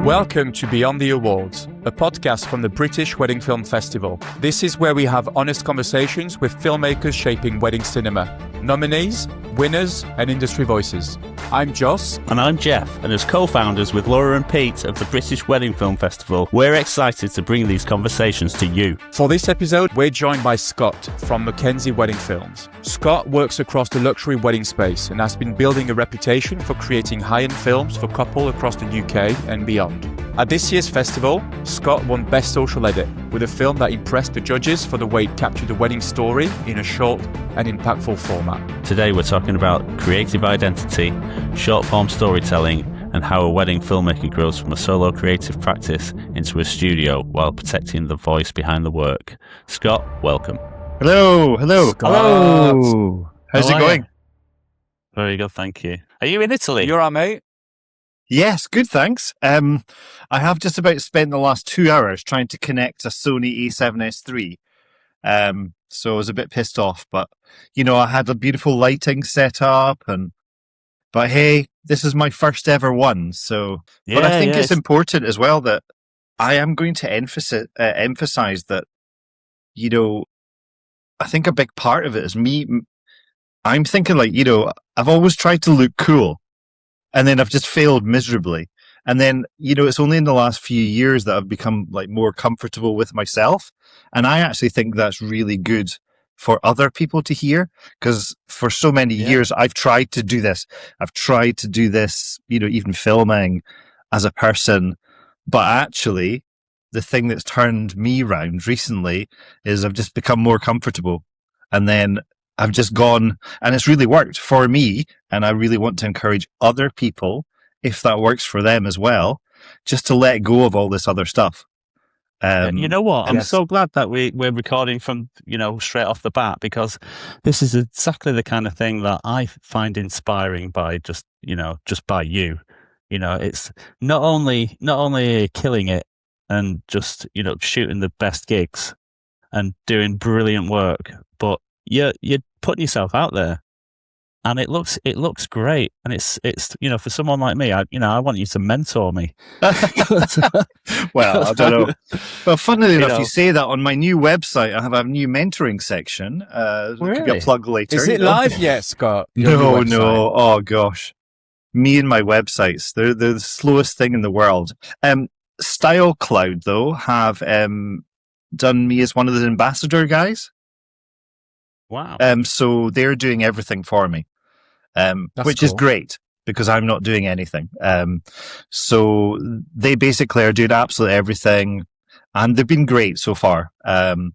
Welcome to Beyond the Awards, a podcast from the British Wedding Film Festival. This is where we have honest conversations with filmmakers shaping wedding cinema, nominees, winners, and industry voices. I'm Joss. And I'm Jeff, and as co-founders with Laura and Pete of the British Wedding Film Festival, we're excited to bring these conversations to you. For this episode, we're joined by Scott from Mackenzie Wedding Films. Scott works across the luxury wedding space and has been building a reputation for creating high-end films for couples across the UK and beyond. At this year's festival, Scott won Best Social Edit with a film that impressed the judges for the way it captured the wedding story in a short and impactful format. Today we're talking about creative identity, short-form storytelling, and how a wedding filmmaker grows from a solo creative practice into a studio while protecting the voice behind the work. Scott, welcome. Hello. Scott. Hello. How's it going? Very good, thank you. Are you in Italy? You're our mate? Yes, good, thanks. I have just about spent the last 2 hours trying to connect a Sony A7S III. So I was a bit pissed off, but, I had a beautiful lighting set up, but hey, this is my first ever one. So, but I think it's important as well that I am going to emphasize that, I think a big part of it is me. I'm thinking I've always tried to look cool. And then I've just failed miserably. And then, it's only in the last few years that I've become more comfortable with myself. And I actually think that's really good for other people to hear, because for so many years I've tried to do this. I've tried to do this, even filming as a person. But actually, the thing that's turned me round recently is I've just become more comfortable. And then I've just gone, and it's really worked for me, and I really want to encourage other people, if that works for them as well, just to let go of all this other stuff. You know what? I'm so glad that we're recording from, straight off the bat, because this is exactly the kind of thing that I find inspiring by just by you. It's not only killing it and just, shooting the best gigs and doing brilliant work, but you're putting yourself out there, and it looks great, and it's for someone like me, I want you to mentor me. Well, I don't know. Well, funnily enough, you say that on my new website. I have a new mentoring section. Really? Could be a plug later. Is it live yet, Scott? No. Oh gosh, me and my websites, they're the slowest thing in the world. Style Cloud though have done me as one of the ambassador guys. Wow. So they're doing everything for me, which is great because I'm not doing anything. So they basically are doing absolutely everything, and they've been great so far. So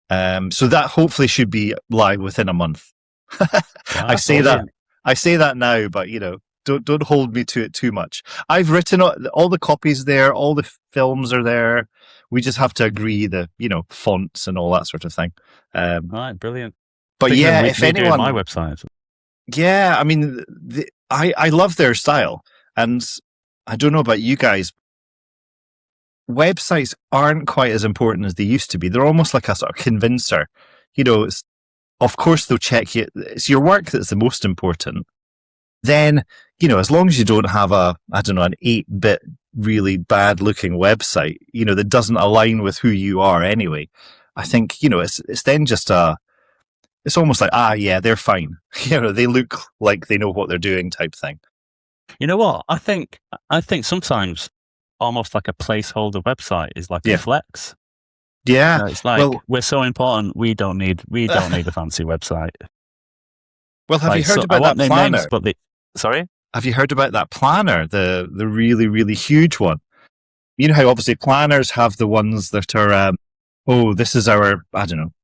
that hopefully should be live within a month. Wow, I say that now, but don't hold me to it too much. I've written all the copies there, all the films are there. We just have to agree the fonts and all that sort of thing. All right, brilliant. But yeah, if anyone, my website. Yeah, I mean, I love their style, and I don't know about you guys. Websites aren't quite as important as they used to be. They're almost like a sort of convincer. Of course they'll check you. It's your work that's the most important. Then, as long as you don't have an 8-bit really bad looking website, that doesn't align with who you are anyway, I think, it's then just it's almost like, they're fine. They look like they know what they're doing type thing. You know what? I think sometimes almost like a placeholder website is like a flex. Yeah. It's like, we're so important, we don't need a fancy website. Well, have you heard about that planner? Names, sorry? Have you heard about that planner, the really, really huge one? You know how obviously planners have the ones that are, this is our,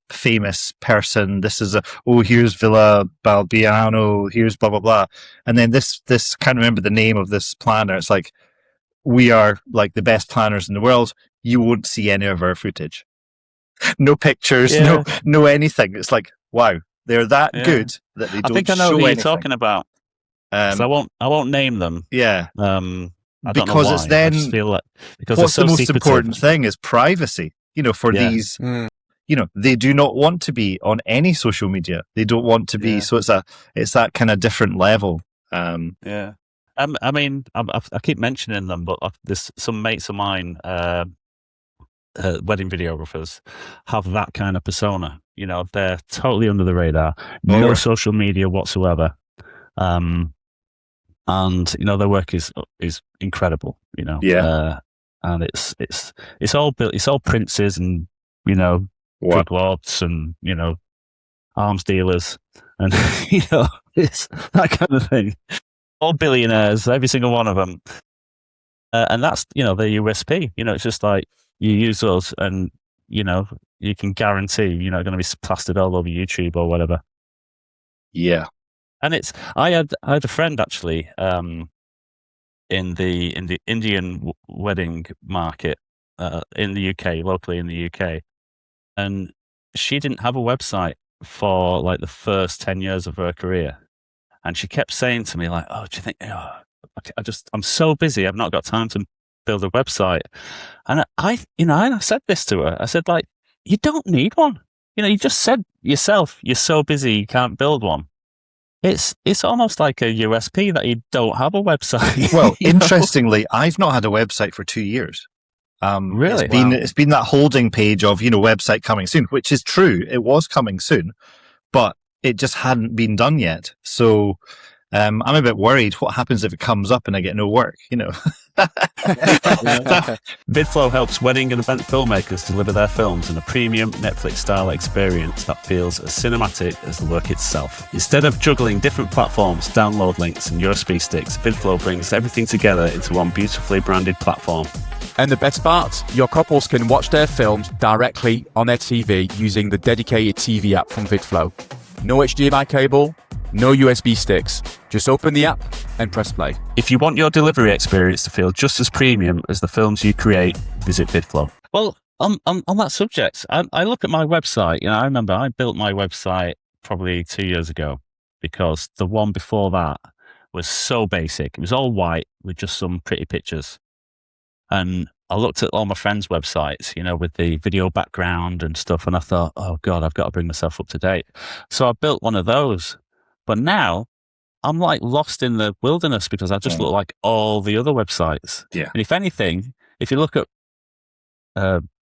famous person. This is here's Villa Balbiano, here's blah, blah, blah. And then this, can't remember the name of this planner. It's like, we are like the best planners in the world. You won't see any of our footage. No pictures, no anything. It's like, wow, they're that good that they don't show anything. I think I know who you're talking about. So I won't name them. Yeah. I don't because know why. It's then, I just feel like, because what's so the most secretive. important thing is privacy, for these, they do not want to be on any social media. They don't want to be. So it's that kind of different level. Yeah. I mean, I keep mentioning them, but there's some mates of mine, wedding videographers, have that kind of persona. You know, they're totally under the radar, no social media whatsoever, and you know their work is incredible. You know, and it's all built, it's all princes and you know drug lords and you know arms dealers and you know it's that kind of thing. All billionaires, every single one of them. And that's, you know, the USP. You know, it's just like you use us and, you know, you can guarantee you're not going to be plastered all over YouTube or whatever. Yeah. And I had a friend actually in the Indian wedding market in the UK, locally in the UK. And she didn't have a website for like the first 10 years of her career. And she kept saying to me, like, "Oh, do you think? Oh, I'm so busy. I've not got time to build a website." And I said this to her. I said, like, you don't need one. You know, you just said yourself, you're so busy, you can't build one. It's almost like a USP that you don't have a website. Well, interestingly, I've not had a website for 2 years. Really? It's been that holding page of, you know, website coming soon, which is true. It was coming soon, but it just hadn't been done yet. So I'm a bit worried what happens if it comes up and I get no work, you know. VidFlow helps wedding and event filmmakers deliver their films in a premium Netflix-style experience that feels as cinematic as the work itself. Instead of juggling different platforms, download links, and USB sticks, VidFlow brings everything together into one beautifully branded platform. And the best part, your couples can watch their films directly on their TV using the dedicated TV app from VidFlow. No HDMI cable, no USB sticks. Just open the app and press play. If you want your delivery experience to feel just as premium as the films you create, visit VidFlow. Well, on that subject, I look at my website. You know, I remember I built my website probably 2 years ago because the one before that was so basic. It was all white with just some pretty pictures. And I looked at all my friends' websites, you know, with the video background and stuff, and I thought, oh God, I've got to bring myself up to date. So I built one of those. But now I'm like lost in the wilderness because I just look like all the other websites. Yeah. And if anything, if you look at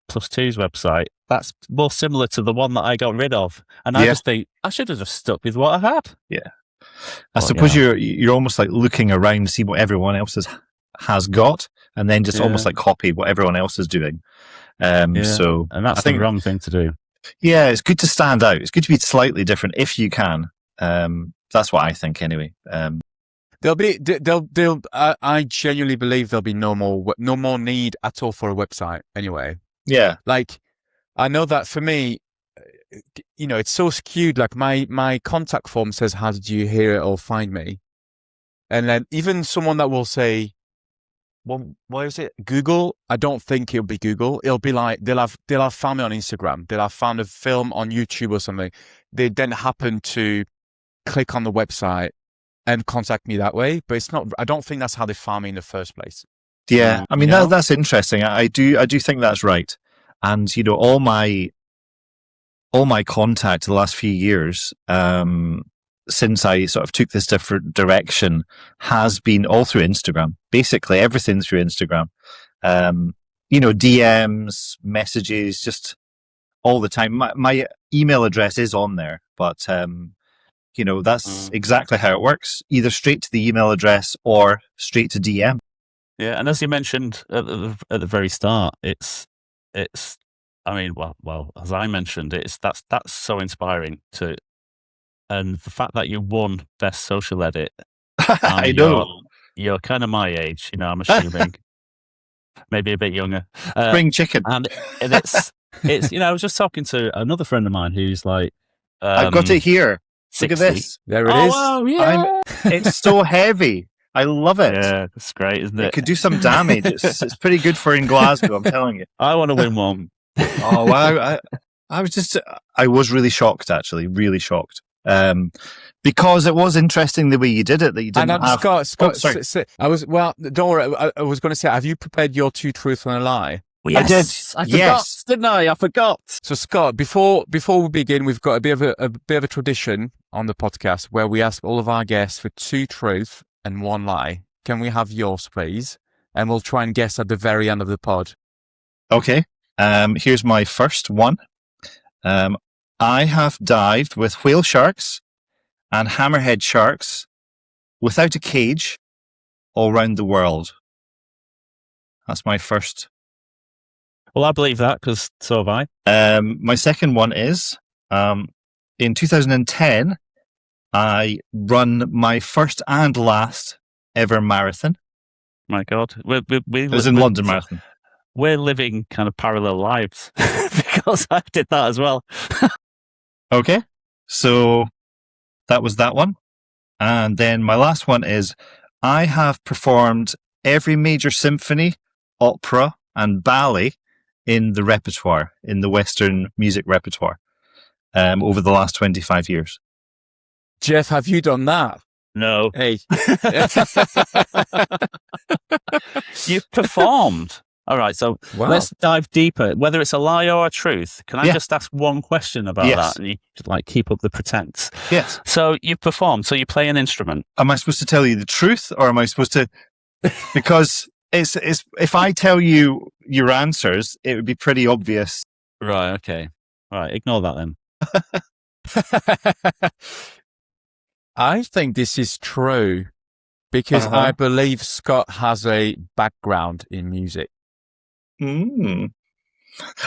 Plus Two's website, that's more similar to the one that I got rid of. And I just think I should have just stuck with what I had. Yeah. I suppose you're almost like looking around to see what everyone else has got, and then just almost like copy what everyone else is doing. So, and that's the wrong thing to do. Yeah, it's good to stand out. It's good to be slightly different if you can. That's what I think, anyway. I genuinely believe there'll be no more need at all for a website anyway. Yeah, like I know that for me, you know, it's so skewed. Like my contact form says, "How did you hear it or find me?" And then even someone that will say, "Well, what is it? Google?" I don't think it'll be Google. It'll be like they'll have found me on Instagram. They'll have found a film on YouTube or something. They then happen to click on the website and contact me that way. But it's not. I don't think that's how they found me in the first place. Yeah, I mean that's interesting. I do think that's right. And you know, all my contact the last few years, since I sort of took this different direction, has been all through Instagram. Basically, everything through Instagram. You know, DMs, messages, just all the time. My email address is on there, but you know, that's exactly how it works. Either straight to the email address or straight to DM. Yeah, and as you mentioned at the very start, it's. I mean, well, as I mentioned, that's so inspiring to. And the fact that you won Best Social Edit, I know. You're kind of my age, you know, I'm assuming. Maybe a bit younger. Spring chicken. And it's, you know, I was just talking to another friend of mine who's like... I've got it here. 60. Look at this. There it is. Wow, yeah. It's so heavy. I love it. Yeah, it's great, isn't it? It could do some damage. It's pretty good for in Glasgow, I'm telling you. I want to win one. Oh, wow. I was really shocked, actually. Really shocked. Because it was interesting the way you did it, that you didn't have... Scott, don't worry. I was going to say, have you prepared your two truths and a lie? Well, yes, I did. I forgot, didn't I? I forgot. So, Scott, before we begin, we've got a bit of a tradition on the podcast where we ask all of our guests for two truths and one lie. can we have yours, please? And we'll try and guess at the very end of the pod. Okay. Here's my first one. I have dived with whale sharks and hammerhead sharks without a cage all around the world. That's my first. Well, I believe that because so have I. My second one is in 2010, I run my first and last ever marathon. My God. It was in London Marathon. We're living kind of parallel lives because I did that as well. Okay. So that was that one. And then my last one is I have performed every major symphony, opera, and ballet in the repertoire, in the Western music repertoire, over the last 25 years. Jeff, have you done that? No. Hey. You've performed. All right, so let's dive deeper. Whether it's a lie or a truth, can I just ask one question about that? And you should keep up the pretense. Yes. So you've performed, so you play an instrument. Am I supposed to tell you the truth, or am I supposed to? Because it's if I tell you your answers, it would be pretty obvious. Right. Okay. All right. Ignore that then. I think this is true because I believe Scott has a background in music. Am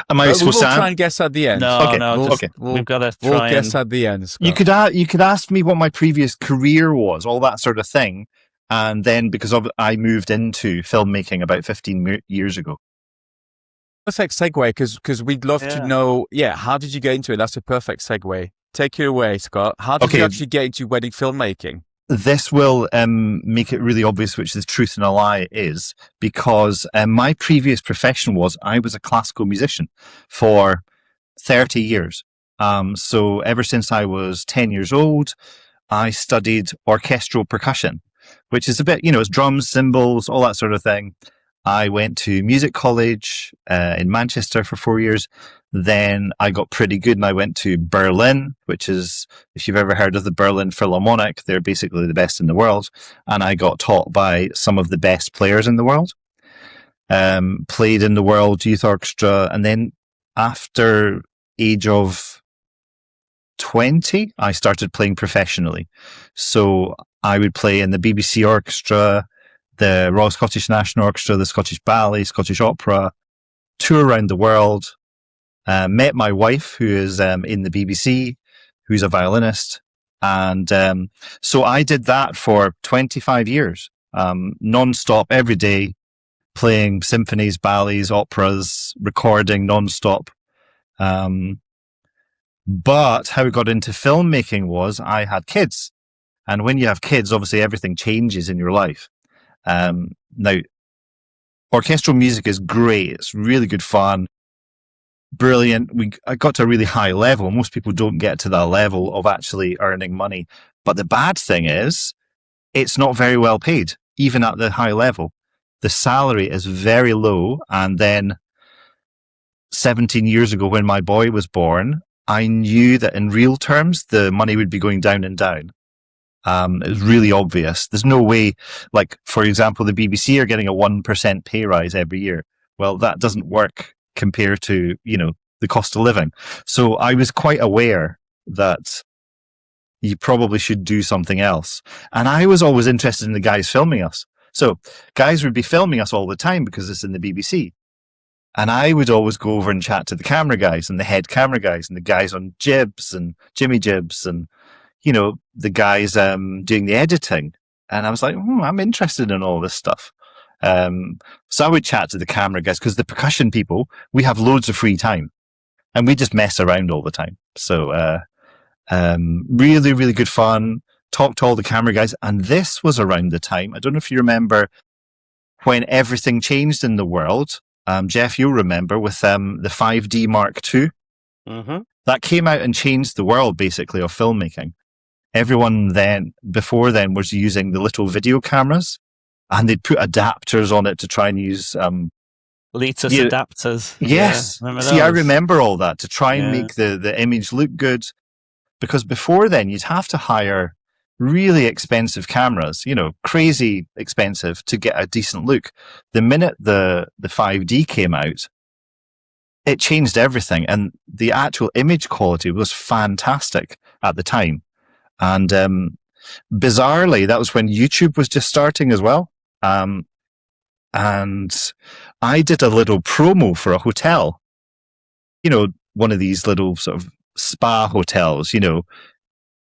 I supposed to try and guess at the end? No, okay. We've got to try We'll guess at the end, Scott. You could ask me what my previous career was, all that sort of thing, and then because I moved into filmmaking about 15 years ago. Perfect segue because we'd love to know. Yeah, how did you get into it? That's a perfect segue. Take it away, Scott. How did you actually get into wedding filmmaking? This will make it really obvious which the truth and a lie is, because my previous profession was I was a classical musician for 30 years. So ever since I was 10 years old, I studied orchestral percussion, which is a bit, it's drums, cymbals, all that sort of thing. I went to music college in Manchester for 4 years. Then I got pretty good and I went to Berlin, which is, if you've ever heard of the Berlin Philharmonic, they're basically the best in the world. And I got taught by some of the best players in the world. Played in the World Youth Orchestra. And then after age of 20, I started playing professionally. So I would play in the BBC Orchestra, the Royal Scottish National Orchestra, the Scottish Ballet, Scottish Opera, tour around the world. Met my wife, who is in the BBC, who's a violinist. And so I did that for 25 years, non-stop, every day, playing symphonies, ballets, operas, recording non-stop. But how I got into filmmaking was I had kids. And when you have kids, obviously everything changes in your life. Now, orchestral music is great. It's really good fun. Brilliant. I got to a really high level. Most people don't get to that level of actually earning money. But the bad thing is, it's not very well paid, even at the high level. The salary is very low. And then 17 years ago, when my boy was born, I knew that in real terms, the money would be going down and down. It was really obvious. There's no way, for example, the BBC are getting a 1% pay rise every year. Well, that doesn't work compared to, the cost of living. So I was quite aware that you probably should do something else. And I was always interested in the guys filming us. So guys would be filming us all the time because it's in the BBC. And I would always go over and chat to the camera guys and the head camera guys and the guys on jibs and Jimmy Jibs and, the guys doing the editing. And I was like, I'm interested in all this stuff. So I would chat to the camera guys because the percussion people, we have loads of free time and we just mess around all the time. So really, really good fun. Talked to all the camera guys. And this was around the time, I don't know if you remember, when everything changed in the world. Jeff, you'll remember with the 5D Mark II. Mm-hmm. That came out and changed the world, basically, of filmmaking. Everyone before then was using the little video cameras and they'd put adapters on it to try and use... Litus adapters. Yes. Yeah, see, I remember all that to try and make the image look good. Because before then, you'd have to hire really expensive cameras, crazy expensive to get a decent look. The minute the 5D came out, it changed everything, and the actual image quality was fantastic at the time. And bizarrely, that was when YouTube was just starting as well. And I did a little promo for a hotel, one of these little sort of spa hotels,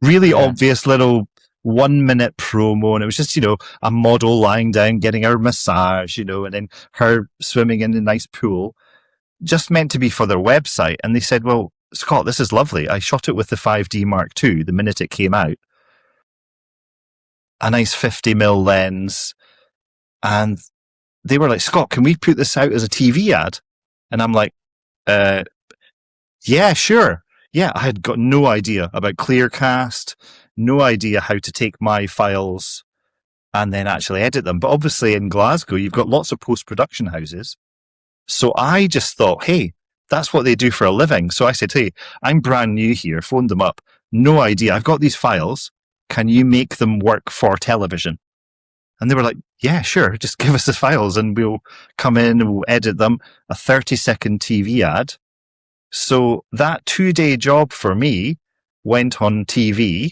really obvious little 1 minute promo. And it was just, a model lying down, getting her massage, and then her swimming in a nice pool, just meant to be for their website. And they said, well, Scott, this is lovely. I shot it with the 5D Mark II the minute it came out. A nice 50mm lens. And they were like, Scott, can we put this out as a TV ad? And I'm like, yeah, sure. Yeah, I had got no idea about Clearcast, no idea how to take my files and then actually edit them. But obviously in Glasgow, you've got lots of post-production houses. So I just thought, hey, that's what they do for a living. So I said, hey, I'm brand new here, phoned them up, no idea. I've got these files. Can you make them work for television? And they were like, yeah, sure. Just give us the files and we'll come in and we'll edit them. A 30-second TV ad. So that 2-day job for me went on TV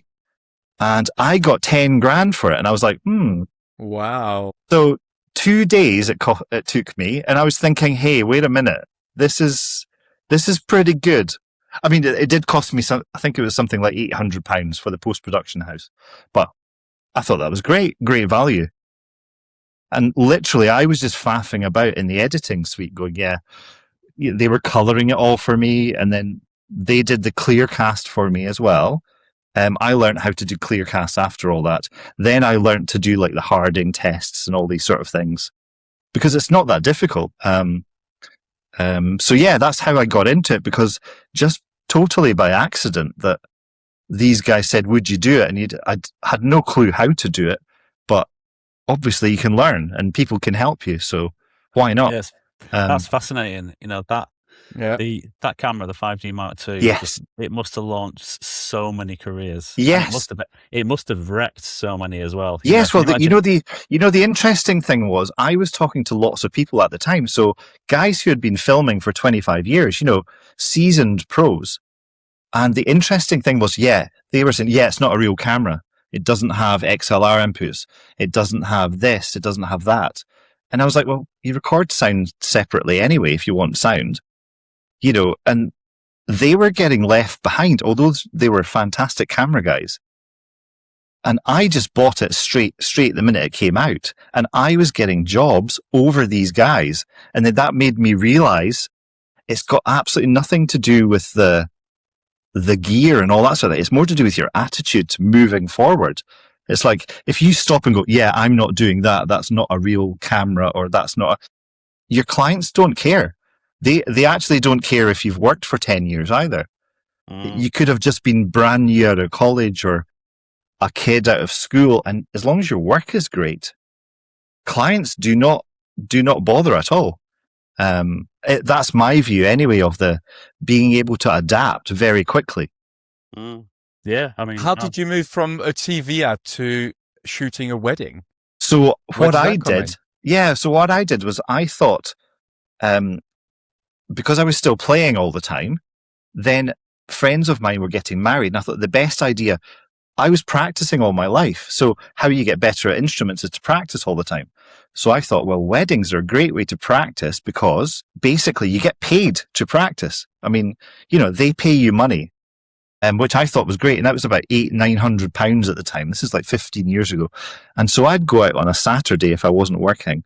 and I got 10 grand for it. And I was like, Wow. So 2 days it took me, and I was thinking, hey, wait a minute. This is pretty good. I mean, it did cost me I think it was something like £800 for the post-production house, but I thought that was great value. And literally, I was just faffing about in the editing suite going, yeah, they were coloring it all for me. And then they did the Clearcast for me as well. I learned how to do Clearcast after all that. Then I learned to do like the Harding tests and all these sort of things because it's not that difficult. So yeah, that's how I got into it, because just totally by accident that these guys said, would you do it? And I had no clue how to do it, but obviously you can learn and people can help you. So why not? Yes, that's fascinating. That camera, the 5D Mark II, yes, it must have launched so many careers. Yes, it must have wrecked so many as well. Yes, well, the interesting thing was I was talking to lots of people at the time. So guys who had been filming for 25 years, seasoned pros. And the interesting thing was, they were saying, it's not a real camera. It doesn't have XLR inputs. It doesn't have this. It doesn't have that. And I was like, well, you record sound separately anyway if you want sound. And they were getting left behind, although they were fantastic camera guys. And I just bought it straight the minute it came out. And I was getting jobs over these guys. And then that made me realize it's got absolutely nothing to do with the gear and all that sort of thing. It's more to do with your attitude moving forward. It's like, if you stop and go, I'm not doing that. That's not a real camera, or that's not your clients don't care. They actually don't care if you've worked for 10 years either. You could have just been brand new out of college or a kid out of school. And as long as your work is great, clients do not bother at all. That's my view anyway of the being able to adapt very quickly. Yeah. I mean, how did you move from a TV ad to shooting a wedding? So what I did was I thought, because I was still playing all the time, then friends of mine were getting married, and I thought the best idea, I was practicing all my life. So how you get better at instruments is to practice all the time. So I thought, well, weddings are a great way to practice because basically you get paid to practice. I mean, they pay you money, which I thought was great. And that was about £900 at the time. This is like 15 years ago. And so I'd go out on a Saturday if I wasn't working,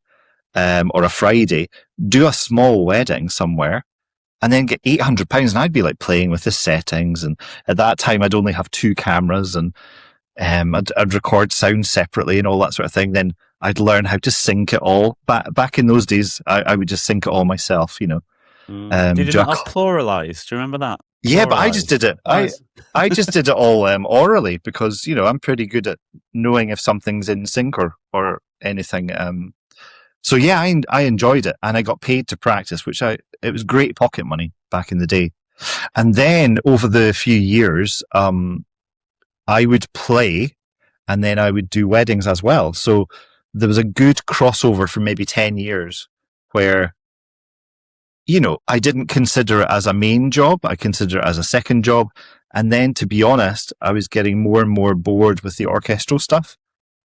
or a Friday, do a small wedding somewhere, and then get £800, and I'd be like playing with the settings. And at that time, I'd only have 2 cameras, and I'd record sound separately and all that sort of thing. Then I'd learn how to sync it all. Back in those days, I would just sync it all myself. Did you not have Pluralize? Do you remember that? Yeah, but I just did it. I just did it all orally because I'm pretty good at knowing if something's in sync or anything. So yeah, I enjoyed it, and I got paid to practice, it was great pocket money back in the day. And then over the few years, I would play and then I would do weddings as well. So there was a good crossover for maybe 10 years where, I didn't consider it as a main job. I consider it as a second job. And then, to be honest, I was getting more and more bored with the orchestral stuff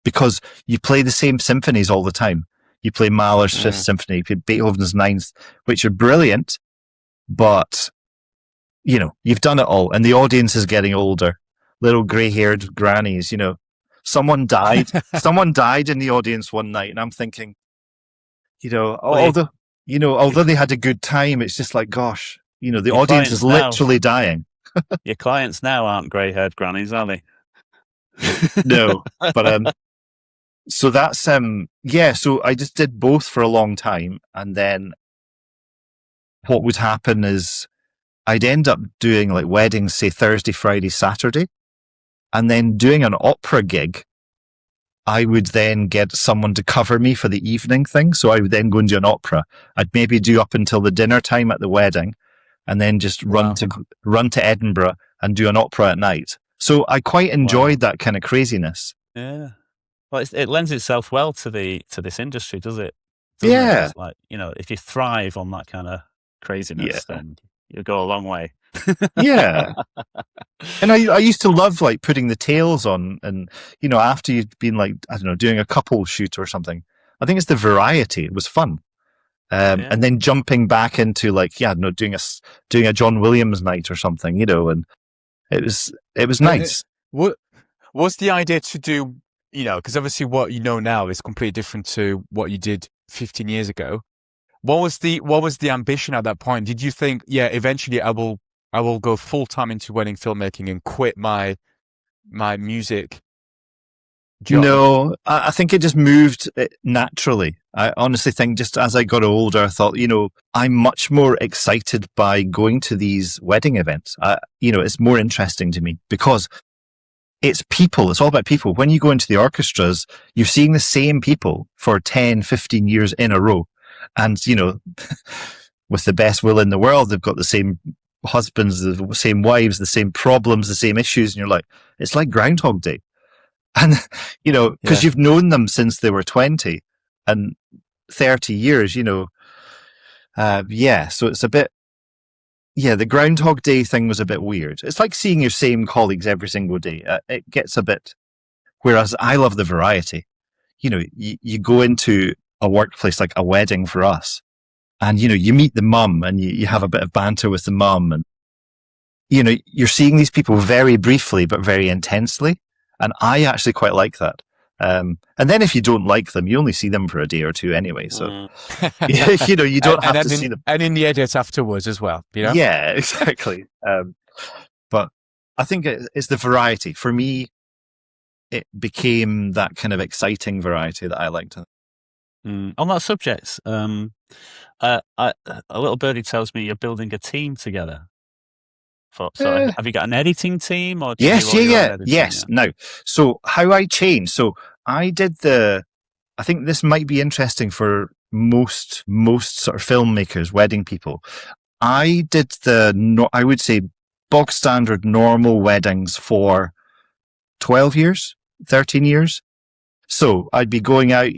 because you play the same symphonies all the time. You play Mahler's Fifth Symphony, you play Beethoven's Ninth, which are brilliant, but, you've done it all, and the audience is getting older. Little grey-haired grannies, Someone died. Someone died in the audience one night, and I'm thinking, although they had a good time, it's just like, gosh, the audience is literally dying. Your clients now aren't grey-haired grannies, are they? No, but so that's so I just did both for a long time, and then what would happen is I'd end up doing like weddings, say Thursday, Friday, Saturday, and then doing an opera gig. I would then get someone to cover me for the evening thing, so I would then go and do an opera. I'd maybe do up until the dinner time at the wedding, and then just run to Edinburgh and do an opera at night. So I quite enjoyed that kind of craziness. Yeah. Well, it lends itself well to this industry, does it? Yeah. It's like, if you thrive on that kind of craziness, then you'll go a long way. Yeah. And I used to love like putting the tails on, and after you'd been like, I don't know, doing a couple shoot or something. I think it's the variety. It was fun. And then jumping back into like, doing a John Williams night or something, and it was nice. What was the idea to do? Because obviously what you know now is completely different to what you did 15 years ago. What was the ambition at that point? Did you think, eventually I will go full time into wedding filmmaking and quit my music job? No, I think it just moved naturally. I honestly think just as I got older, I thought, I'm much more excited by going to these wedding events. It's more interesting to me because it's people. It's all about people. When you go into the orchestras, you're seeing the same people for 10, 15 years in a row. And, with the best will in the world, they've got the same husbands, the same wives, the same problems, the same issues. And you're like, it's like Groundhog Day. And, because you've known them since they were 20 and 30 years, so it's a bit, the Groundhog Day thing was a bit weird. It's like seeing your same colleagues every single day. It gets a bit, whereas I love the variety. You go into a workplace like a wedding for us, and, you meet the mum and you have a bit of banter with the mum, and, you're seeing these people very briefly, but very intensely. And I actually quite like that. And then if you don't like them, you only see them for a day or two anyway. So, you don't have to see them. And in the edit afterwards as well, Yeah, exactly. But I think it's the variety. For me, it became that kind of exciting variety that I liked. On that subject, a little birdie tells me you're building a team together. So have you got an editing team? Or yes. Now, so how I changed. So I did I think this might be interesting for most sort of filmmakers, wedding people. I did I would say bog standard normal weddings for 12 years, 13 years. So I'd be going out,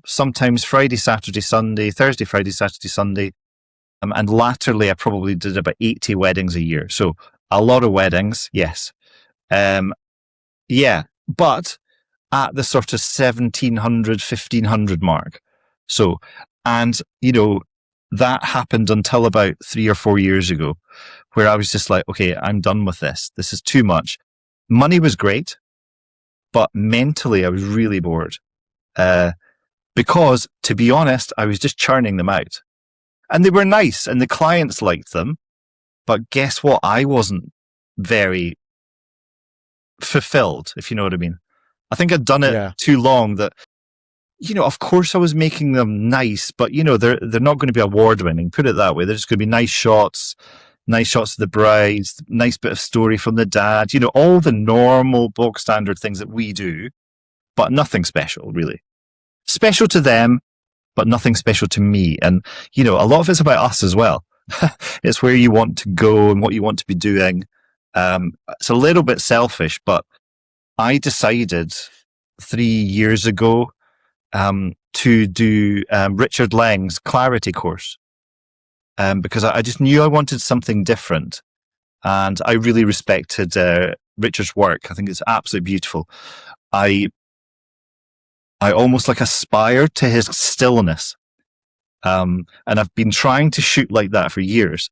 sometimes Friday, Saturday, Sunday, Thursday, Friday, Saturday, Sunday. And latterly, I probably did about 80 weddings a year. So a lot of weddings, yes. But at the sort of 1,700, 1,500 mark. So, and, that happened until about 3 or 4 years ago, where I was just like, okay, I'm done with this. This is too much. Money was great, but mentally I was really bored. Because, to be honest, I was just churning them out. And they were nice, and the clients liked them. But guess what? I wasn't very fulfilled, if you know what I mean. I think I'd done it too long that, of course I was making them nice, but, they're not going to be award-winning, put it that way. They're just going to be nice shots of the brides, nice bit of story from the dad, all the normal bog standard things that we do, but nothing special, really. Special to them, but nothing special to me. And, a lot of it's about us as well. It's where you want to go and what you want to be doing. It's a little bit selfish, but I decided 3 years ago to do Richard Lang's Clarity course because I just knew I wanted something different. And I really respected Richard's work. I think it's absolutely beautiful. I almost like aspired to his stillness. And I've been trying to shoot like that for years.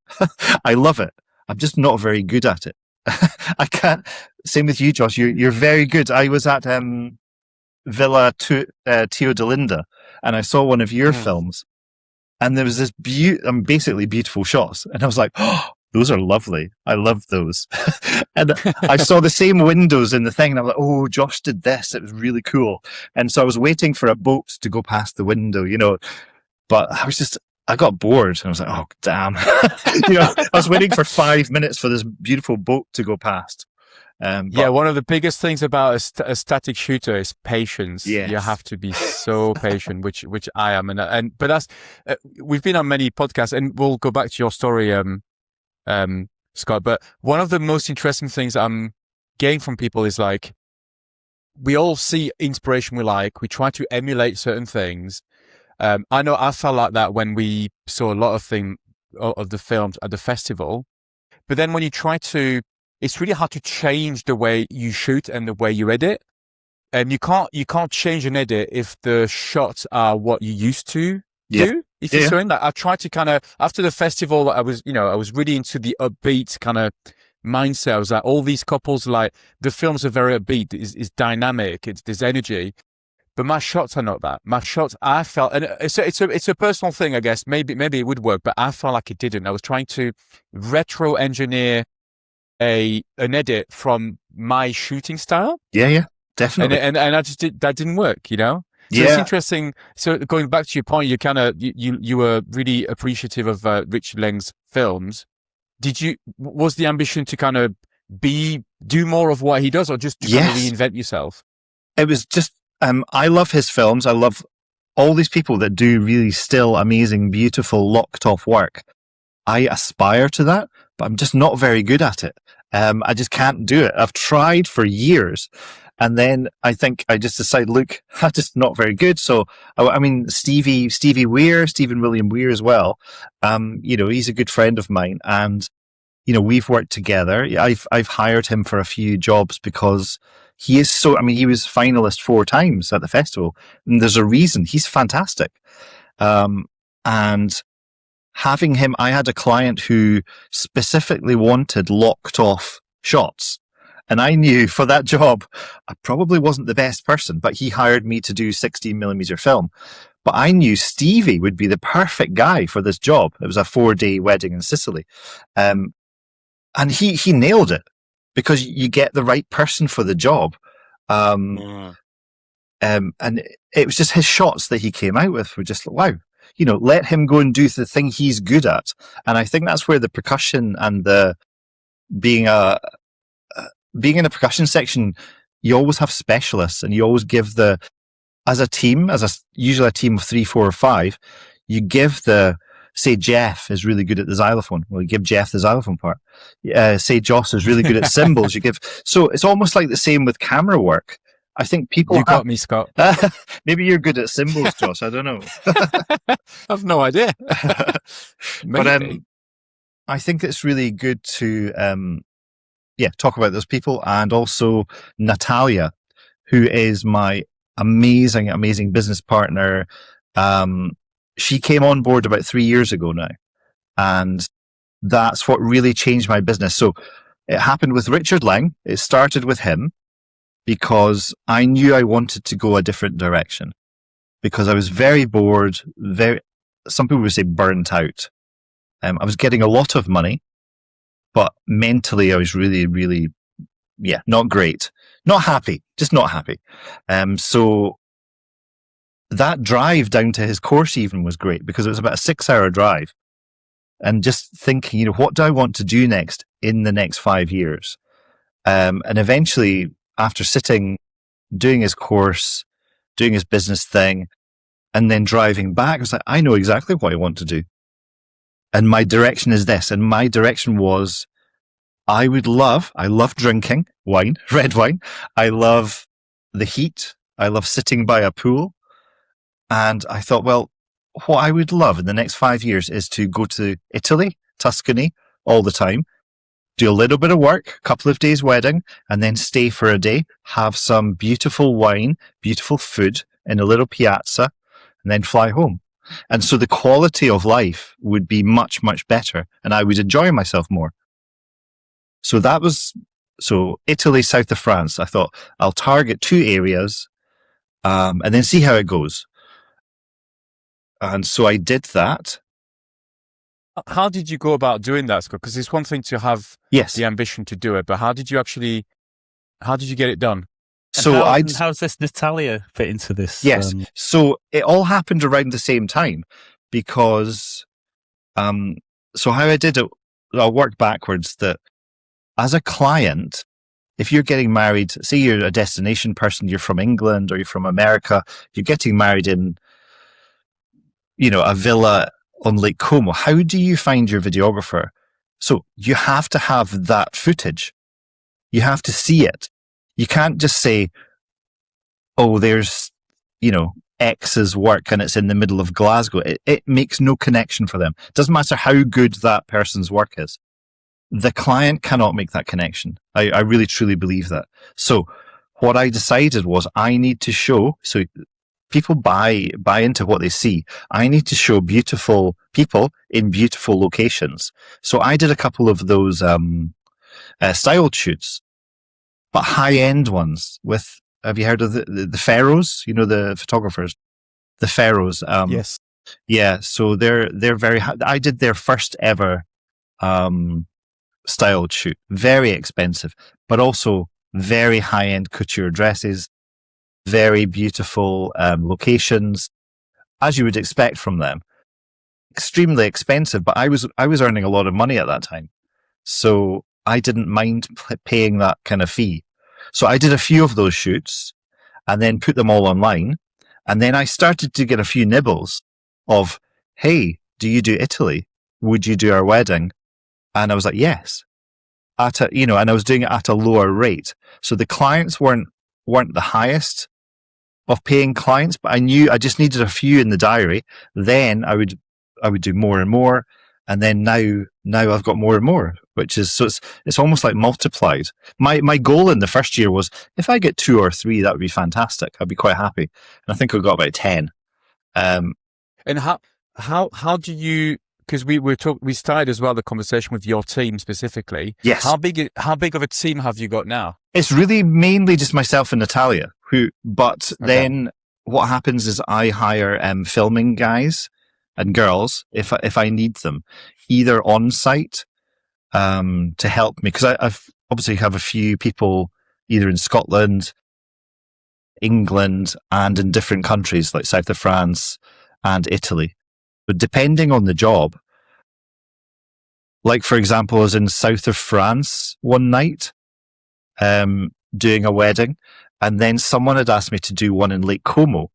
I love it. I'm just not very good at it. I can't. Same with you, Josh. You're very good. I was at Villa Teodelinda, and I saw one of your films, and there was this basically beautiful shots, and I was like, oh, those are lovely. I love those. And I saw the same windows in the thing, and I was like, oh, Josh did this. It was really cool. And so I was waiting for a boat to go past the window, but I got bored, and I was like, oh, damn. I was waiting for 5 minutes for this beautiful boat to go past. One of the biggest things about a static shooter is patience. Yes. You have to be so patient, which I am, but that's we've been on many podcasts, and we'll go back to your story, Scott. But one of the most interesting things I'm getting from people is like, we all see inspiration we try to emulate certain things. I know I felt like that when we saw a lot of the films at the festival, but then when you try to, it's really hard to change the way you shoot and the way you edit. And you can't change an edit if the shots are what you used to do. If you're saying that, I tried to kind of, after the festival, I was really into the upbeat kind of mindset. I was like, all these couples, like the films are very upbeat, is dynamic, there's energy. But my shots are not that. My shots, I felt, and it's a personal thing, I guess. Maybe it would work, but I felt like it didn't. I was trying to retro engineer an edit from my shooting style. Yeah, definitely. And I just that didn't work, So it's interesting. So going back to your point, you were really appreciative of Richard Lang's films. Was the ambition to kind of do more of what he does, or just to kind of reinvent yourself? It was just, I love his films. I love all these people that do really still amazing, beautiful, locked off work. I aspire to that, but I'm just not very good at it. I just can't do it. I've tried for years. And then I think I just decided, look, I'm just not very good. So, I mean, Stephen William Weir as well. He's a good friend of mine, and, we've worked together. I've hired him for a few jobs because he is he was finalist 4 times at the festival, and there's a reason. He's fantastic. And having him, I had a client who specifically wanted locked off shots. And I knew for that job, I probably wasn't the best person, but he hired me to do 16mm film. But I knew Stevie would be the perfect guy for this job. It was a 4-day wedding in Sicily. And he nailed it because you get the right person for the job. And it was just his shots that he came out with were just like, wow, let him go and do the thing he's good at. And I think that's where the percussion and the being in a percussion section, you always have specialists, and you always give as a team, usually a team of 3, 4, or 5, you give say Jeff is really good at the xylophone. Well, you give Jeff the xylophone part. Say Joss is really good at cymbals. So it's almost like the same with camera work. I think people. You got me, Scott. Maybe you're good at cymbals, Josh. I don't know. I've no idea. But I think it's really good to talk about those people, and also Natalia, who is my amazing, amazing business partner. She came on board about 3 years ago now, and that's what really changed my business. So it happened with Richard Lang. It started with him because I knew I wanted to go a different direction, because I was very bored, some people would say burnt out. I was getting a lot of money, but mentally I was really, really, not great. Not happy, just not happy. So that drive down to his course even was great, because it was about a 6-hour drive. And just thinking, what do I want to do next in the next 5 years? And eventually, after doing his course, doing his business thing, and then driving back, I was like, I know exactly what I want to do. And my direction is this. And my direction was, I love drinking wine, red wine. I love the heat. I love sitting by a pool. And I thought, well, what I would love in the next 5 years is to go to Italy, Tuscany, all the time, do a little bit of work, a couple of days wedding, and then stay for a day, have some beautiful wine, beautiful food in a little piazza, and then fly home. And so the quality of life would be much, much better, and I would enjoy myself more. So Italy, south of France. I thought I'll target 2 areas, and then see how it goes. And so I did that. How did you go about doing that, Scott? Because it's one thing to have the ambition to do it, but how did you get it done? So how's this Natalia fit into this? Yes. So it all happened around the same time because, so how I did it, I'll work backwards, that as a client, if you're getting married, say you're a destination person, you're from England or you're from America, you're getting married in, a villa on Lake Como, how do you find your videographer? So you have to have that footage. You have to see it. You can't just say, oh, there's, X's work and it's in the middle of Glasgow. It makes no connection for them. It doesn't matter how good that person's work is. The client cannot make that connection. I really, truly believe that. So what I decided was I need to show, so people buy into what they see. I need to show beautiful people in beautiful locations. So I did a couple of those styled shoots, but high-end ones with, have you heard of the pharaohs? The photographers, the pharaohs. Yes. Yeah. So they're very, I did their first ever styled shoot. Very expensive, but also very high-end couture dresses, very beautiful locations, as you would expect from them. Extremely expensive, but I was earning a lot of money at that time, so I didn't mind paying that kind of fee. So I did a few of those shoots and then put them all online, and then I started to get a few nibbles of, hey, do you do Italy? Would you do our wedding? And I was like, yes. And I was doing it at a lower rate, so the clients weren't the highest of paying clients, but I knew I just needed a few in the diary. Then I would do more and more, and then now I've got more and more, which is, so it's almost like multiplied. My goal in the first year was, if I get 2 or 3, that would be fantastic. I'd be quite happy, and I think I got about 10. And how do you? Because we started as well the conversation with your team specifically. Yes. How big of a team have you got now? It's really mainly just myself and Natalia. Then what happens is I hire filming guys and girls if I need them, either on site to help me, because I've obviously have a few people either in Scotland, England, and in different countries like south of France and Italy. But depending on the job, like for example, I was in south of France one night doing a wedding, and then someone had asked me to do one in Lake Como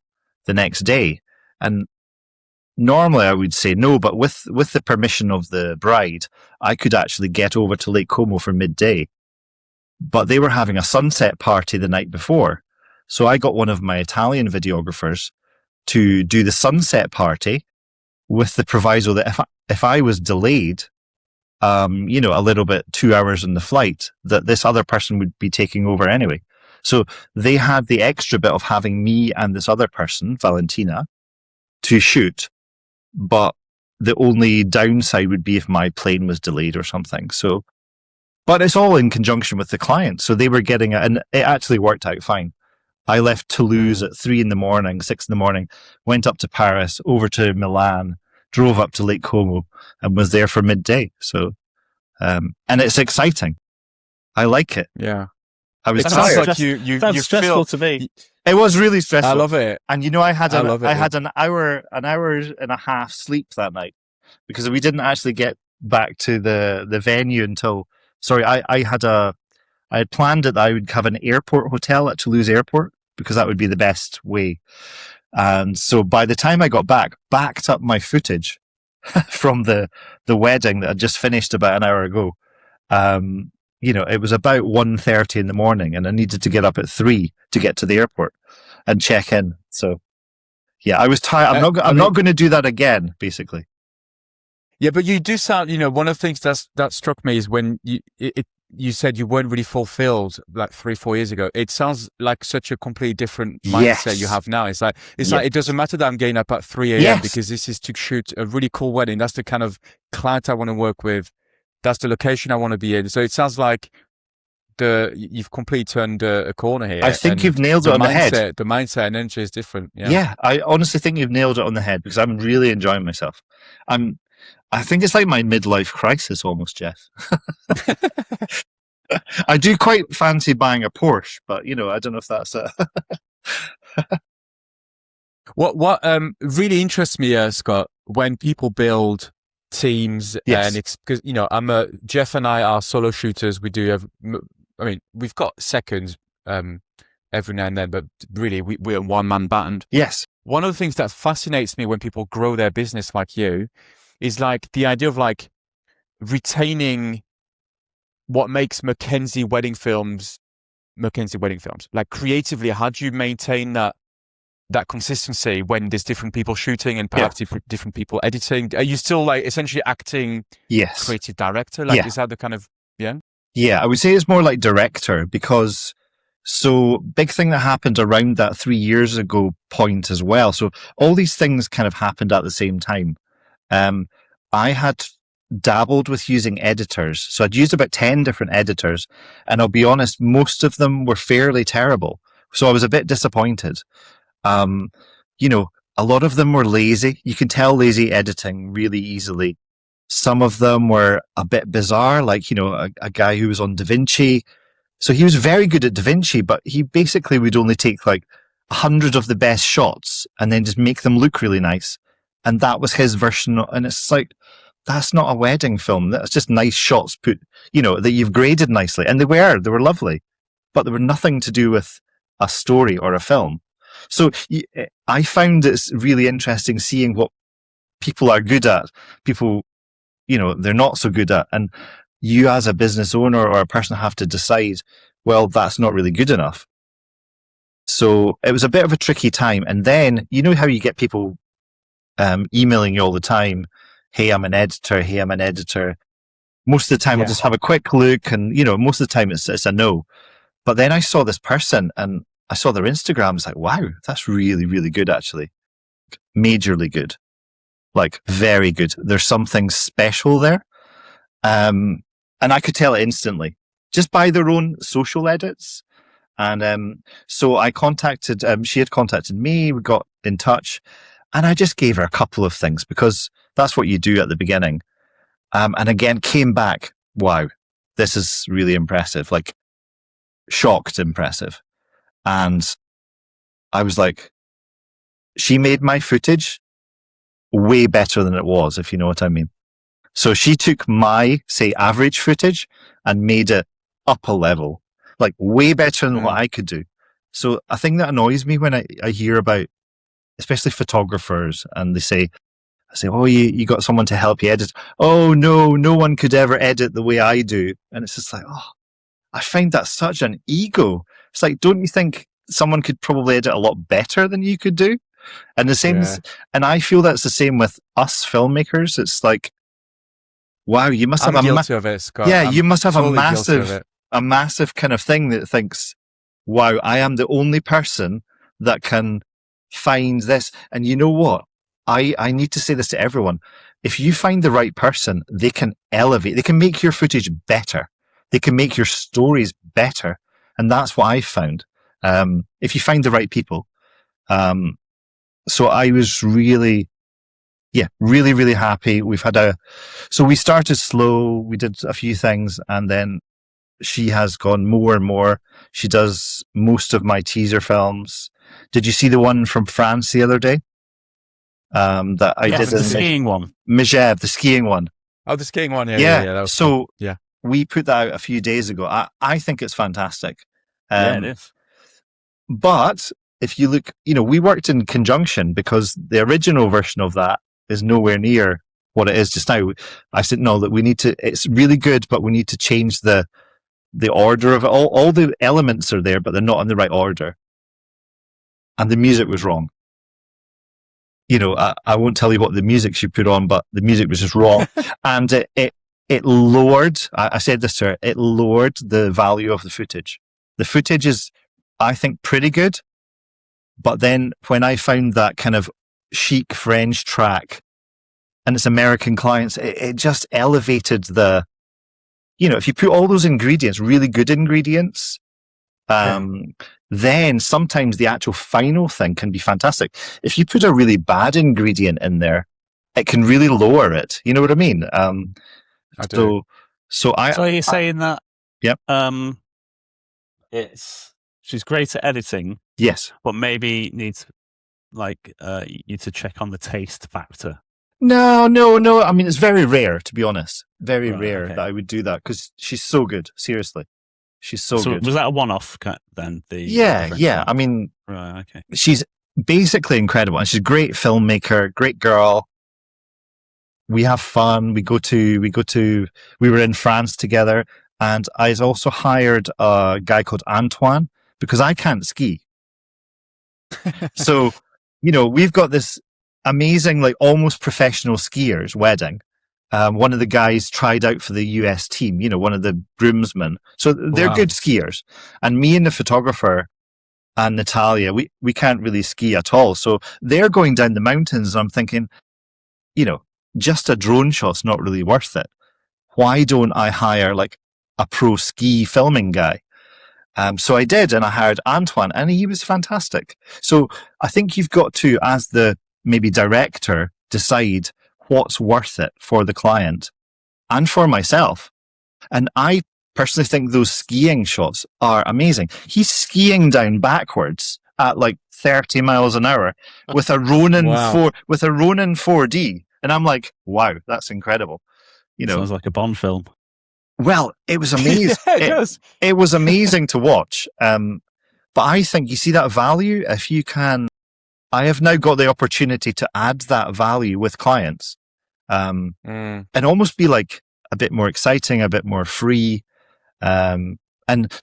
the next day. And normally I would say no, but with the permission of the bride, I could actually get over to Lake Como for midday. But they were having a sunset party the night before. So I got one of my Italian videographers to do the sunset party, with the proviso that if I was delayed, a little bit, 2 hours in the flight, that this other person would be taking over anyway. So they had the extra bit of having me and this other person, Valentina, to shoot. But the only downside would be if my plane was delayed or something. So, but it's all in conjunction with the client. So they were getting it, and it actually worked out fine. I left Toulouse at 6 a.m, went up to Paris, over to Milan, drove up to Lake Como, and was there for midday. So, and it's exciting. I like it. Yeah. I was tired. Like you stressful to me. It was really stressful. I love it. And I had an hour and a half sleep that night, because we didn't actually get back to the venue until, I had planned that I would have an airport hotel at Toulouse Airport, because that would be the best way. And so by the time I got backed up my footage from the wedding that had just finished about an hour ago, it was about 1:30 in the morning, and I needed to get up at 3 to get to the airport. and check in. So yeah, I was tired. I'm not going to do that again, basically. Yeah, but you do sound, one of the things that struck me is when you said you weren't really fulfilled like 3-4 years ago. It sounds like such a completely different mindset you have now. It's like it doesn't matter that I'm getting up at 3 a.m. because this is to shoot a really cool wedding. That's the kind of client I want to work with. That's the location I want to be in. So it sounds like you've completely turned a corner here. I think you've nailed it on the head. The mindset and energy is different. Yeah, I honestly think you've nailed it on the head because I'm really enjoying myself. I think it's like my midlife crisis almost, Jeff. I do quite fancy buying a Porsche, but I don't know if that's What really interests me, Scott, when people build teams, and it's because Jeff and I are solo shooters. We do we've got seconds every now and then, but really we're a one-man band. Yes. One of the things that fascinates me when people grow their business like you is like the idea of like retaining what makes Mackenzie Wedding Films. Like creatively, how do you maintain that consistency when there's different people shooting and perhaps different people editing? Are you still like essentially acting creative director? Like is that the kind of Yeah, I would say it's more like director because big thing that happened around that 3 years ago point as well. So all these things kind of happened at the same time. I had dabbled with using editors. So I'd used about 10 different editors, and I'll be honest, most of them were fairly terrible. So I was a bit disappointed. A lot of them were lazy. You can tell lazy editing really easily. Some of them were a bit bizarre, like, a guy who was on DaVinci. So he was very good at DaVinci, but he basically would only take like 100 of the best shots and then just make them look really nice. And that was his version. And it's like, that's not a wedding film. That's just nice shots put, that you've graded nicely. And they were lovely, but they were nothing to do with a story or a film. So I found it's really interesting seeing what people are good at, people, they're not so good at. And you as a business owner or a person have to decide, well, that's not really good enough. So it was a bit of a tricky time. And then, how you get people emailing you all the time, hey, I'm an editor. Hey, I'm an editor. Most of the time, I'll just have a quick look, and most of the time it's a no. But then I saw this person, and I saw their Instagram. It's like, wow, that's really, really good, actually. Majorly good, like very good. There's something special there, and I could tell it instantly just by their own social edits. And so I contacted. She had contacted me. We got in touch. And I just gave her a couple of things because that's what you do at the beginning. And again, came back, wow, this is really impressive, like shocked impressive. And I was like, she made my footage way better than it was, if you know what I mean. So she took my, say, average footage and made it up a level, like way better than what I could do. So I think that annoys me when I hear about, especially photographers, and I say, oh, you got someone to help you edit. Oh, no one could ever edit the way I do. And it's just like, oh, I find that such an ego. It's like, don't you think someone could probably edit a lot better than you could do? And the same, and I feel that's the same with us filmmakers. It's like, wow, you must have guilty of it, Scott. Yeah, you must have totally a massive kind of thing that thinks, wow, I am the only person that can find this. And you know what? I need to say this to everyone. If you find the right person, they can elevate, they can make your footage better. They can make your stories better. And that's what I found. If you find the right people. So I was really, really, really happy. So we started slow. We did a few things, and then she has gone more and more. She does most of my teaser films. Did you see the one from France the other day? That I did the skiing one. Megève, the skiing one. Oh, the skiing one. Yeah. That was so cool. We put that out a few days ago. I think it's fantastic. It is. But if you look, we worked in conjunction because the original version of that is nowhere near what it is just now. I said, no, that it's really good, but we need to change the order of it. All the elements are there, but they're not in the right order. and the music was wrong. I won't tell you what the music she put on, but the music was just wrong. And it lowered, I said this to her, it lowered the value of the footage. The footage is, I think, pretty good. But then when I found that kind of chic French track and it's American clients, it just elevated if you put all those ingredients, really good ingredients, then sometimes the actual final thing can be fantastic. If you put a really bad ingredient in there, it can really lower it. You know what I mean? I do. So you're saying that? Yep. She's great at editing. Yes, but maybe needs you to check on the taste factor. No. I mean, it's very rare, to be honest. Very rare that I would do that because she's so good. Seriously, she's so good. Was that a one-off then? Yeah. I mean, right. Okay. She's basically incredible, and she's a great filmmaker, great girl. We have fun. We were in France together, and I also hired a guy called Antoine because I can't ski. So, we've got this amazing, almost professional skiers wedding. One of the guys tried out for the US team, one of the groomsmen. So they're good skiers. And me and the photographer and Natalia, we can't really ski at all. So they're going down the mountains. And I'm thinking, just a drone shot's not really worth it. Why don't I hire a pro ski filming guy? So I did, and I hired Antoine, and he was fantastic. So I think you've got to, as the maybe director, decide what's worth it for the client and for myself. And I personally think those skiing shots are amazing. He's skiing down backwards at 30 miles an hour with a Ronin with a Ronin 4D, and I'm like, wow, that's incredible. Sounds like a Bond film. Well, it was amazing. It was amazing to watch. But I think you see that value if you can. I have now got the opportunity to add that value with clients, and almost be a bit more exciting, a bit more free. And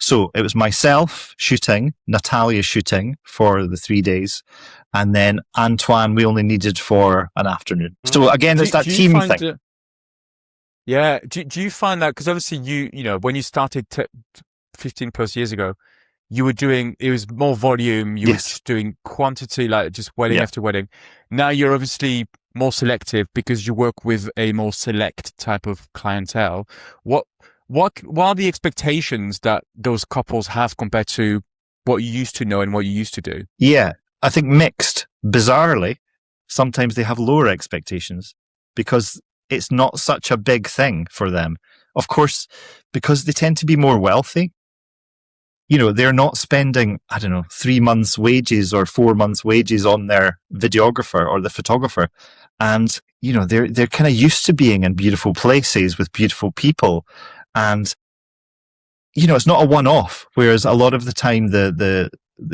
so it was myself shooting, Natalia shooting for the 3 days, and then Antoine we only needed for an afternoon. So again, it's that team thing. Yeah. Do you find that, because obviously when you started 15 plus years ago, you were doing, it was more volume, you were just doing quantity, just wedding after wedding. Now you're obviously more selective because you work with a more select type of clientele. What are the expectations that those couples have compared to what you used to know and what you used to do? Yeah, I think mixed. Bizarrely, sometimes they have lower expectations because it's not such a big thing for them. Of course, because they tend to be more wealthy. They're not spending, 3 months' wages or 4 months' wages on their videographer or the photographer. And, they're kind of used to being in beautiful places with beautiful people. And, it's not a one-off. Whereas a lot of the time, the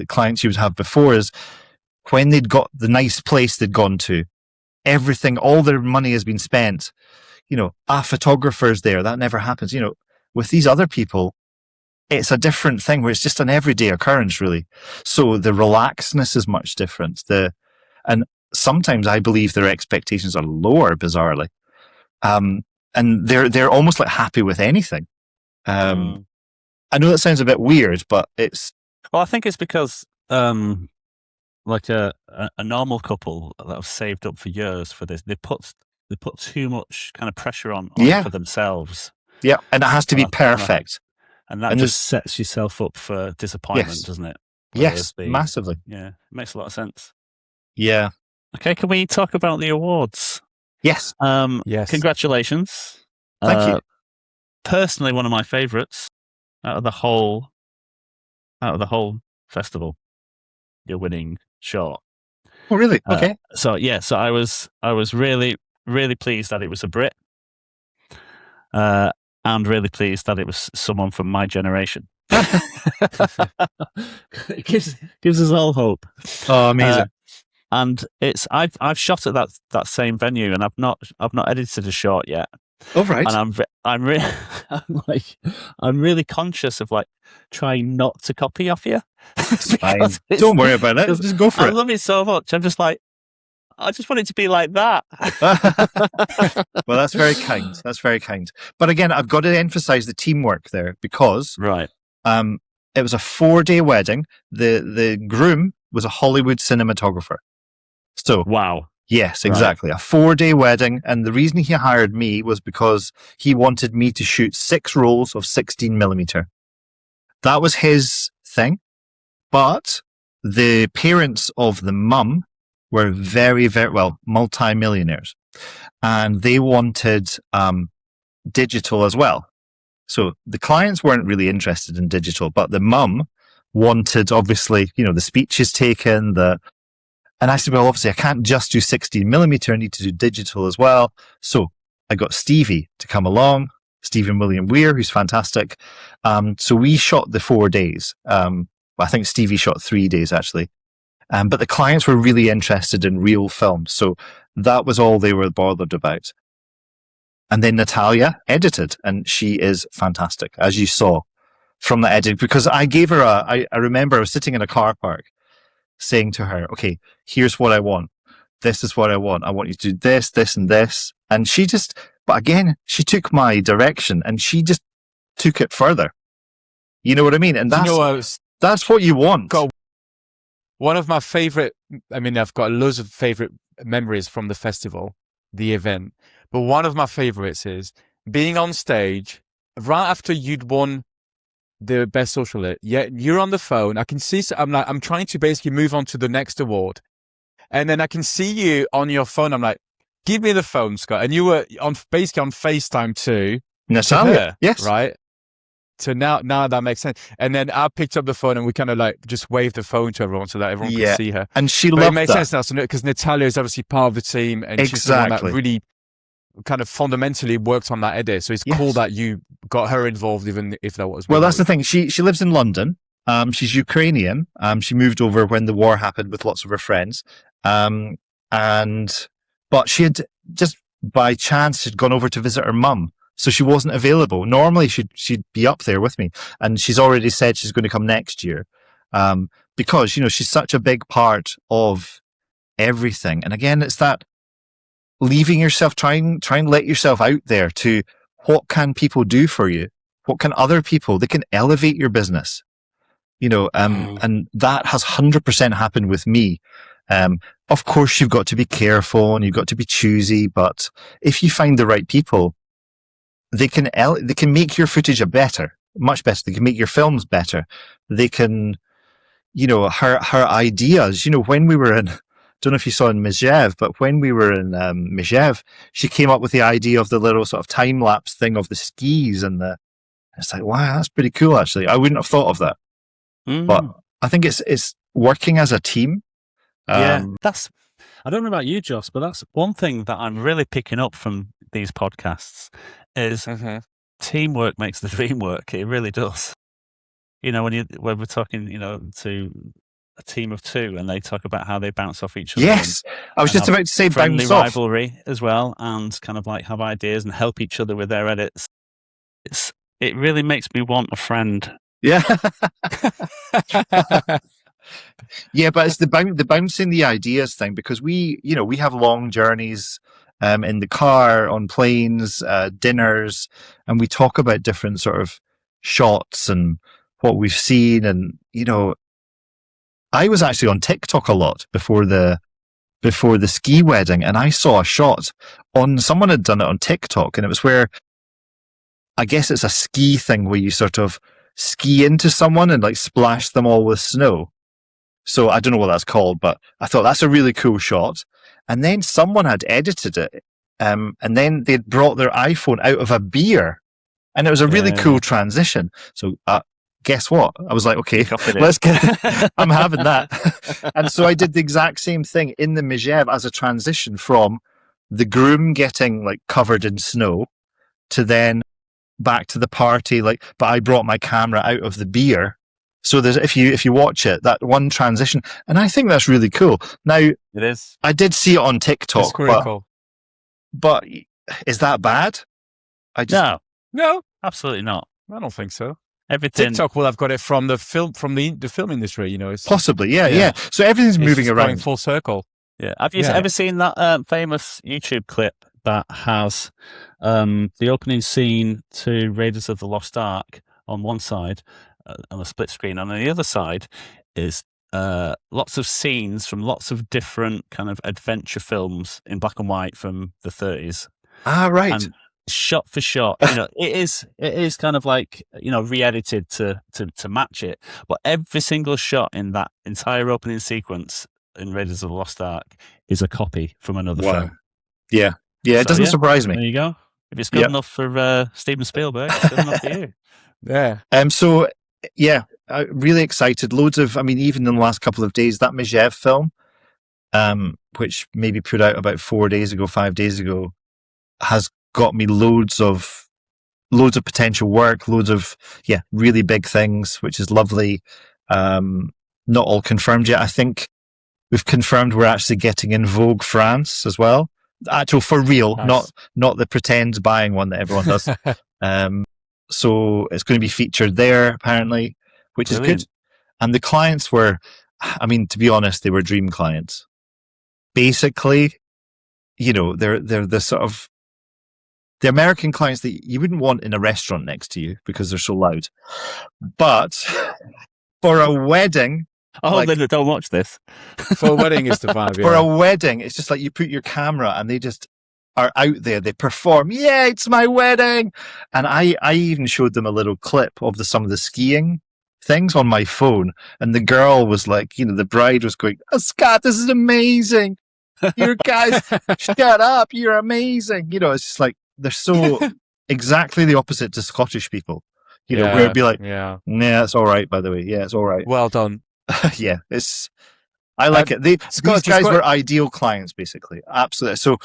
clients you would have before is when they'd got the nice place they'd gone to, everything, all their money has been spent. A photographer's there. That never happens. With these other people, it's a different thing where it's just an everyday occurrence, really. So the relaxedness is much different. And sometimes I believe their expectations are lower, bizarrely. And they're almost happy with anything. I know that sounds a bit weird, but it's. Well, I think it's because a normal couple that have saved up for years for this, they put too much kind of pressure on for themselves. Yeah, and it has to be perfect. And that just sets yourself up for disappointment, doesn't it? Yes, massively. Yeah, it makes a lot of sense. Yeah. Okay, can we talk about the awards? Yes. Yes. Congratulations. Thank you. Personally, one of my favourites out of the whole festival. You're winning short. Oh, really? Okay. So I was really, really pleased that it was a Brit. And really pleased that it was someone from my generation. It gives us all hope. Oh, amazing! And I've shot at that same venue, and I've not edited a short yet. Oh, right. And I'm really conscious of like trying not to copy off you. Fine. Don't worry about it. Just go for it. I love it so much. I'm just like, I just want it to be like that. Well, that's very kind. That's very kind. But again, I've got to emphasize the teamwork there because right. It was a 4-day wedding. The groom was a Hollywood cinematographer. So wow. Yes, exactly. Right. A 4-day wedding. And the reason he hired me was because he wanted me to shoot 6 rolls of 16mm. That was his thing. But the parents of the mum were very, very, well, multi-millionaires. And they wanted digital as well. So the clients weren't really interested in digital, but the mum wanted, obviously, the speeches taken, and I said, well, obviously I can't just do 16mm. I need to do digital as well. So I got Stevie to come along, Stephen William Weir, who's fantastic. So we shot the 4 days. I think Stevie shot 3 days actually. But the clients were really interested in real films. So that was all they were bothered about. And then Natalia edited, and she is fantastic, as you saw from the edit, because I gave her I remember I was sitting in a car park saying to her, okay, here's what I want. This is what I want. I want you to do this, this, and this. And but again, she took my direction and she just took it further. You know what I mean? And that's what you want. One of my favorite, I've got loads of favorite memories from the festival, the event, but one of my favorites is being on stage right after you'd won the best social hit. Yeah, you're on the phone. I can see. I'm trying to basically move on to the next award, and then I can see you on your phone. I'm like, give me the phone, Scott. And you were basically on FaceTime too. Natalia, yes, right. So now that makes sense. And then I picked up the phone and we kind of like just waved the phone to everyone so that everyone could see her. And she loved that. It makes sense now, because Natalia is obviously part of the team, and she's the one that really kind of fundamentally worked on that edit. So it's cool that you got her involved, even if that was... Well, that's the thing. She lives in London. She's Ukrainian. She moved over when the war happened with lots of her friends. But she had just by chance she'd gone over to visit her mum. So she wasn't available. Normally she'd be up there with me. And she's already said she's going to come next year. Because, she's such a big part of everything. And again, it's that leaving yourself, try and let yourself out there to what can people do for you? What can other people, they can elevate your business, and that has 100% happened with me. Of course, you've got to be careful and you've got to be choosy, but if you find the right people, they can make your footage much better. They can make your films better. They can, her ideas, when we were in, don't know if you saw in Mizhev, but when we were in Mizhev, she came up with the idea of the little sort of time-lapse thing of the skis and it's like, wow, that's pretty cool, actually. I wouldn't have thought of that. But I think it's working as a team. I don't know about you, Joss, but that's one thing that I'm really picking up from these podcasts is teamwork makes the dream work. It really does. When we're talking, to a team of 2 and they talk about how they bounce off each other. Yes, I was just about to say bounce off. Rivalry as well, and kind of like have ideas and help each other with their edits. It really makes me want a friend. Yeah. Yeah, but it's the bouncing the ideas thing, because we have long journeys in the car, on planes, dinners, and we talk about different sort of shots and what we've seen. And, I was actually on TikTok a lot before the ski wedding, and I saw a shot someone had done it on TikTok, and it was where, I guess it's a ski thing where you sort of ski into someone and like splash them all with snow. So I don't know what that's called, but I thought that's a really cool shot. And then someone had edited it, and then they'd brought their iPhone out of a beer, and it was a really cool transition. So guess what? I was like, okay, let's I'm having that. And so I did the exact same thing in the Mizhev as a transition from the groom getting like covered in snow to then back to the party. But I brought my camera out of the beer. So there's, if you watch it, that one transition, and I think that's really cool. Now, it is. I did see it on TikTok, it's cool. But is that bad? I just No, absolutely not. I don't think so. Everything TikTok will have got it from the film industry. You know, it's possibly, yeah. So everything's it's moving just around. going full circle. Yeah. Have you ever seen that famous YouTube clip that has the opening scene to Raiders of the Lost Ark on one side on a split screen, and on the other side is lots of scenes from lots of different kind of adventure films in black and white from the 30s. Right. And shot for shot, it is kind of like, re-edited to match it. But every single shot in that entire opening sequence in Raiders of the Lost Ark is a copy from another film. Yeah. It doesn't surprise me. There you go. If it's good enough for Steven Spielberg, it's good enough for you. Yeah. So, really excited. Loads of, even in the last couple of days, that Mackenzie film, which maybe put out about 5 days ago, has got me loads of potential work, loads of really big things, which is lovely. Not all confirmed yet. I think we've confirmed we're actually getting in Vogue France as well. Actual for real, nice. not the pretend buying one that everyone does. So it's going to be featured there apparently, which Brilliant. is good. And the clients were, to be honest, they were dream clients. Basically, they're the sort of the American clients that you wouldn't want in a restaurant next to you because they're so loud. But for a wedding... Linda, don't watch this. For a wedding is the vibe, For a wedding, it's just like you put your camera and they just are out there. They perform, it's my wedding! And I even showed them a little clip of some of the skiing things on my phone. And the girl was like, the bride was going, "Oh, Scott, this is amazing! You guys, shut up, you're amazing!" It's just like, they're so exactly the opposite to Scottish people. Where it'd be like, "Nah, it's all right, by the way. Yeah, it's all right." Well done. I like it. These guys were ideal clients, basically. Absolutely. So,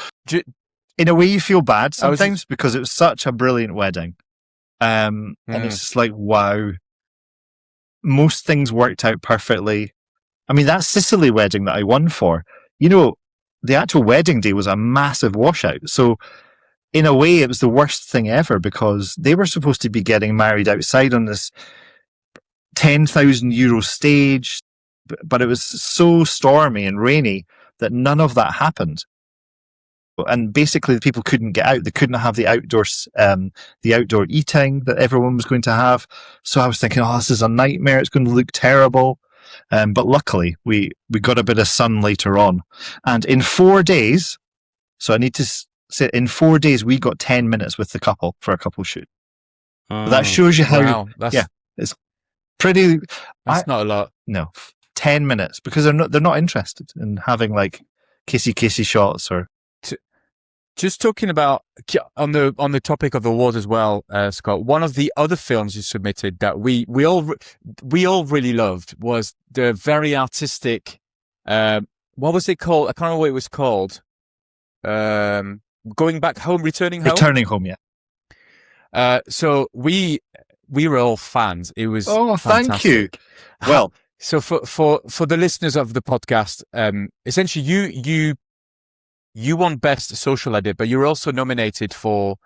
in a way, you feel bad sometimes because it was such a brilliant wedding. And it's just like, wow. Most things worked out perfectly. That Sicily wedding that I won for, the actual wedding day was a massive washout. So, in a way, it was the worst thing ever because they were supposed to be getting married outside on this €10,000 stage, but it was so stormy and rainy that none of that happened. And basically, the people couldn't get out. They couldn't have the outdoor eating that everyone was going to have. So I was thinking, this is a nightmare. It's going to look terrible. But luckily, we got a bit of sun later on. And in 4 days, so I need to say, in 4 days, we got 10 minutes with the couple for a couple shoot. That shows you how, it's pretty... That's not a lot. No, 10 minutes, because they're not interested in having like kissy shots or... Just talking about on the topic of awards as well, Scott. One of the other films you submitted that we all really loved was the very artistic. What was it called? I can't remember what it was called. Going Back Home, Returning Home. Returning Home, yeah. So we were all fans. It was fantastic. Thank you. Well, so for the listeners of the podcast, essentially you won Best Social Edit, but you were also nominated for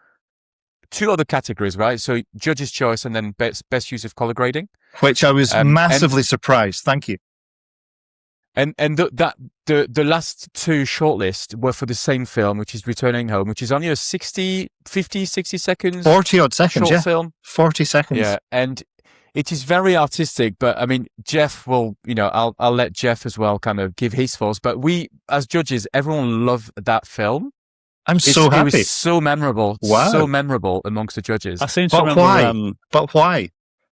2 other categories, right? So Judge's Choice and then Best Use of Color Grading. Which I was massively surprised. Thank you. And the last 2 shortlists were for the same film, which is Returning Home, which is only a 60 seconds. 40 odd seconds, short film. 40 seconds. Yeah, and it is very artistic, but Jeff will, I'll let Jeff as well kind of give his thoughts. But we, as judges, everyone loved that film. I'm so happy. It was so memorable. Wow. So memorable amongst the judges. I seem to remember, why? But why?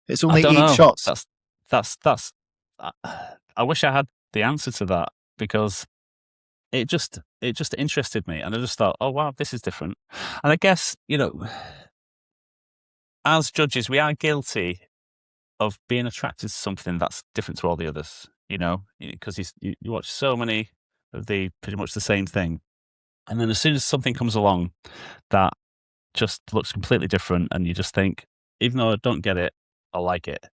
It's only 8 shots. That's. I wish I had the answer to that because it just interested me, and I just thought, oh wow, this is different. And I guess as judges, we are guilty of being attracted to something that's different to all the others, because you watch so many of pretty much the same thing. And then as soon as something comes along that just looks completely different and you just think, even though I don't get it, I like it.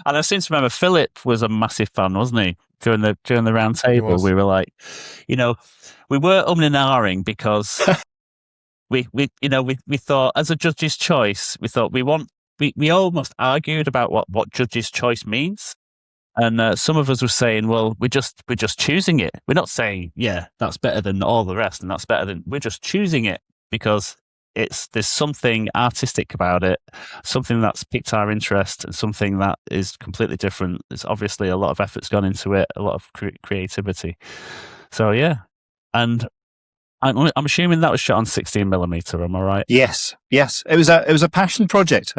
And I seem to remember Philip was a massive fan, wasn't he? During the round table, we were like, we were umming and ahhing because we thought, as a judge's choice, we thought we almost argued about what judge's choice means. And some of us were saying, well, we're just choosing it. We're not saying, yeah, that's better than all the rest, and that's better than. We're just choosing it because there's something artistic about it, something that's piqued our interest, and something that is completely different. There's obviously a lot of effort's gone into it, a lot of creativity. So yeah, and I'm assuming that was shot on 16mm. Am I right? Yes. It was a passion project.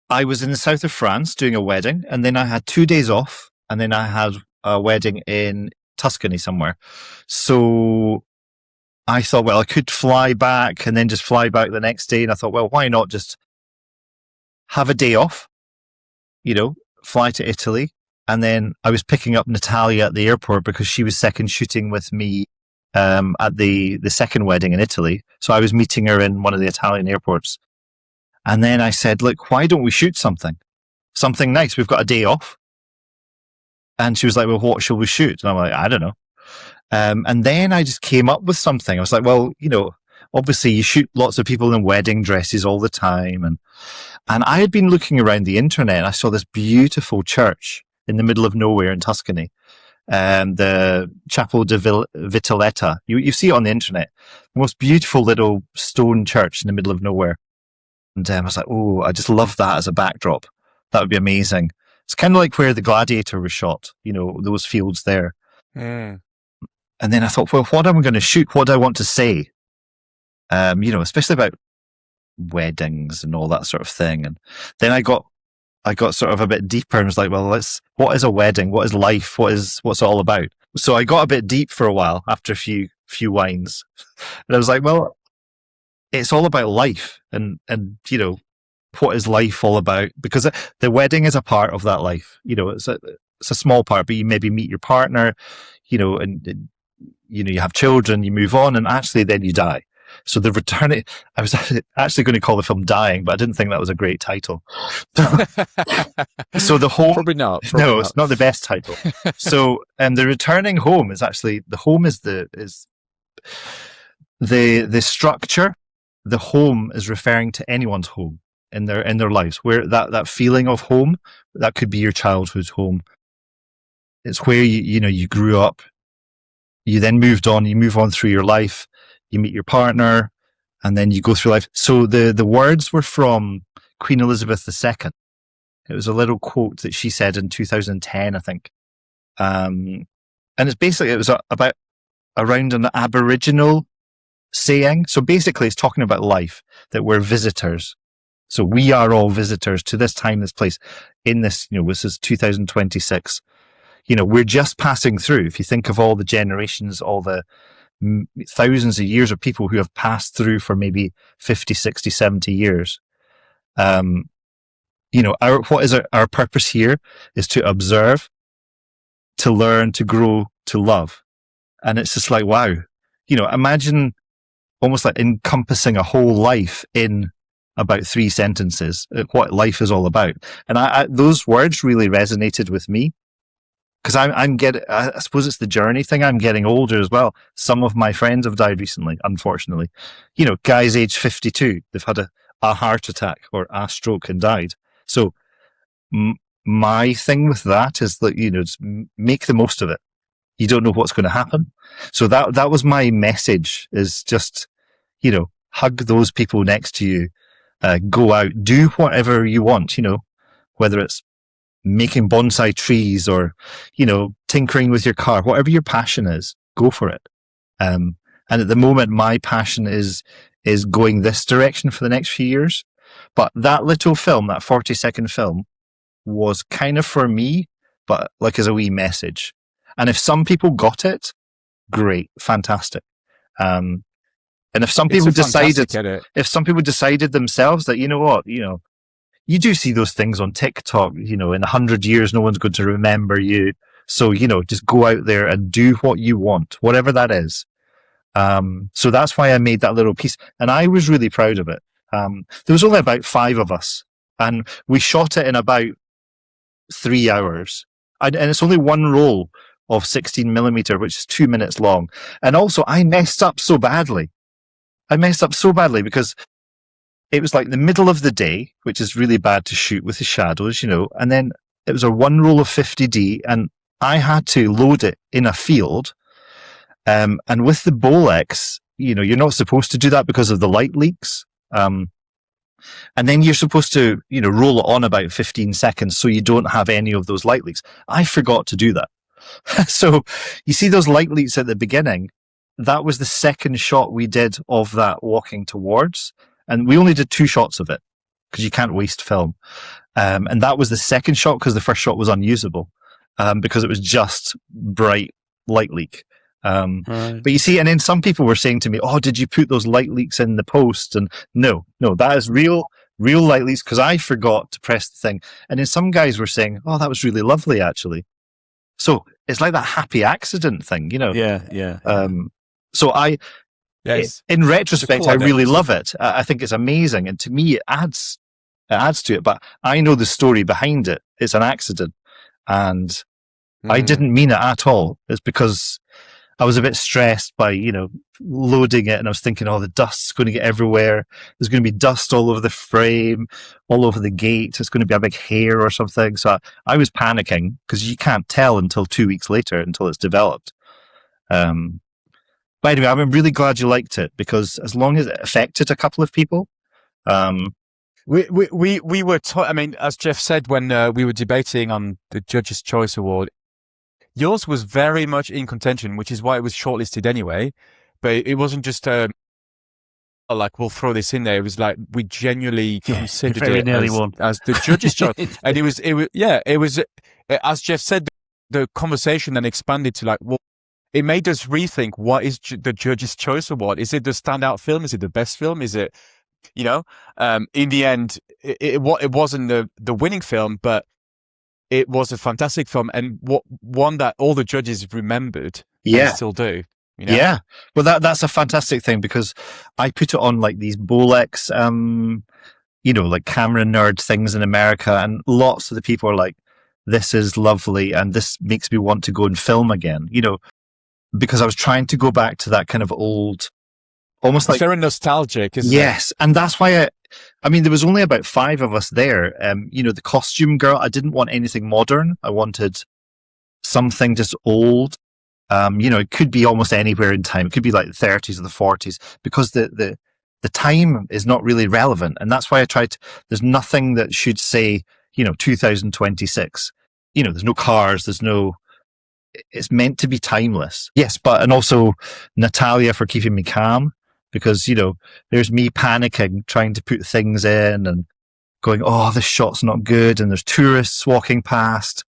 I was in the south of France doing a wedding, and then I had 2 days off, and then I had a wedding in Tuscany somewhere. So I thought, well, I could fly back and then just fly back the next day. And I thought, well, why not just have a day off, fly to Italy. And then I was picking up Natalia at the airport because she was second shooting with me at the second wedding in Italy. So I was meeting her in one of the Italian airports. And then I said, look, why don't we shoot something nice? We've got a day off. And she was like, well, what shall we shoot? And I'm like, I don't know. And then I just came up with something. I was like, well, obviously you shoot lots of people in wedding dresses all the time. And I had been looking around the internet and I saw this beautiful church in the middle of nowhere in Tuscany. The Chapel de Vitelletta. You see it on the internet. The most beautiful little stone church in the middle of nowhere. And I was like, oh, I just love that as a backdrop. That would be amazing. It's kind of like where the Gladiator was shot, those fields there. Mm. And then I thought, well, what am I going to shoot? What do I want to say? Especially about weddings and all that sort of thing. And then I got sort of a bit deeper and was like, well, what is a wedding? What is life? What's it all about? So I got a bit deep for a while after a few wines. And I was like, well, it's all about life and what is life all about? Because the wedding is a part of that life. It's a small part, but you maybe meet your partner, and you have children, you move on, and actually then you die. So the return, I was actually going to call the film Dying, but I didn't think that was a great title. So the home, probably not. It's not the best title. So, the returning home is actually, the home is the structure. The home is referring to anyone's home in their lives, where that feeling of home, that could be your childhood home. It's where you grew up, you then moved on, you move on through your life, you meet your partner, and then you go through life. So the words were from Queen Elizabeth II. It was a little quote that she said in 2010, I think. And it was about around an Aboriginal saying. So basically it's talking about life, that we're visitors. So we are all visitors to this time, this place, in this, this is 2026. We're just passing through. If you think of all the generations, all the thousands of years of people who have passed through for maybe 50, 60, 70 years. What is our purpose here is to observe, to learn, to grow, to love. And it's just like, wow, imagine almost like encompassing a whole life in about 3 sentences, what life is all about. And those words really resonated with me. Because I suppose it's the journey thing. I'm getting older as well. Some of my friends have died recently, unfortunately. Guys age 52, they've had a heart attack or a stroke and died. So my thing with that is that, just make the most of it. You don't know what's going to happen. So that was my message, is just, hug those people next to you, go out, do whatever you want, whether it's making bonsai trees or, tinkering with your car, whatever your passion is, go for it. And at the moment, my passion is going this direction for the next few years. But that little film, that 40-second film, was kind of for me, but like as a wee message. And if some people got it, great, fantastic. And if some people decided themselves that, you do see those things on TikTok, in 100 years, no one's going to remember you. So, just go out there and do what you want, whatever that is. So that's why I made that little piece. And I was really proud of it. There was only about 5 of us, and we shot it in about 3 hours. And it's only one roll, of 16mm, which is 2 minutes long. And also, I messed up so badly. Because it was like the middle of the day, which is really bad to shoot with the shadows, and then it was a one roll of 50D, and I had to load it in a field. And with the Bolex, you're not supposed to do that because of the light leaks. And then you're supposed to, roll it on about 15 seconds so you don't have any of those light leaks. I forgot to do that. So you see those light leaks at the beginning. That was the second shot we did of that walking towards. And we only did 2 shots of it because you can't waste film. And that was the second shot because the first shot was unusable because it was just bright light leak. Right. But you see, and then some people were saying to me, "Oh, did you put those light leaks in the post?" And no, that is real light leaks because I forgot to press the thing. And then some guys were saying, "Oh, that was really lovely, actually." So it's like that happy accident thing, Yeah. So Yes. in retrospect, I really love it. I think it's amazing, and to me, it adds to it. But I know the story behind it. It's an accident, and I didn't mean it at all. It's because I was a bit stressed by, loading it, and I was thinking, oh, the dust's going to get everywhere. There's going to be dust all over the frame, all over the gate. It's going to be a big hair or something. So I was panicking because you can't tell until 2 weeks later until it's developed. But anyway, I'm really glad you liked it because as long as it affected a couple of people, we were. As Jeff said when we were debating on the Judges' Choice Award, yours was very much in contention, which is why it was shortlisted anyway. But it wasn't just like we'll throw this in there. It was like we genuinely considered it as the Judges' Choice, and it was as Jeff said, the conversation then expanded to like, well, it made us rethink what is the Judges' Choice Award. Is it the standout film? Is it the best film? Is it, in the end, it wasn't the winning film, but it was a fantastic film and one that all the judges remembered. Yeah, and still do. Yeah, well, that's a fantastic thing because I put it on like these Bolex, like camera nerd things in America, and lots of the people are like, "This is lovely," and this makes me want to go and film again. Because I was trying to go back to that kind of old, almost like very nostalgic, isn't it? Yes, and that's why there was only about 5 of us there. The costume girl, I didn't want anything modern. I wanted something just old. It could be almost anywhere in time. It could be like the 30s or the 40s because the time is not really relevant. And that's why I tried there's nothing that should say, 2026. There's no cars, it's meant to be timeless. Yes, and also Natalia for keeping me calm because, there's me panicking, trying to put things in and going, oh, this shot's not good. And there's tourists walking past.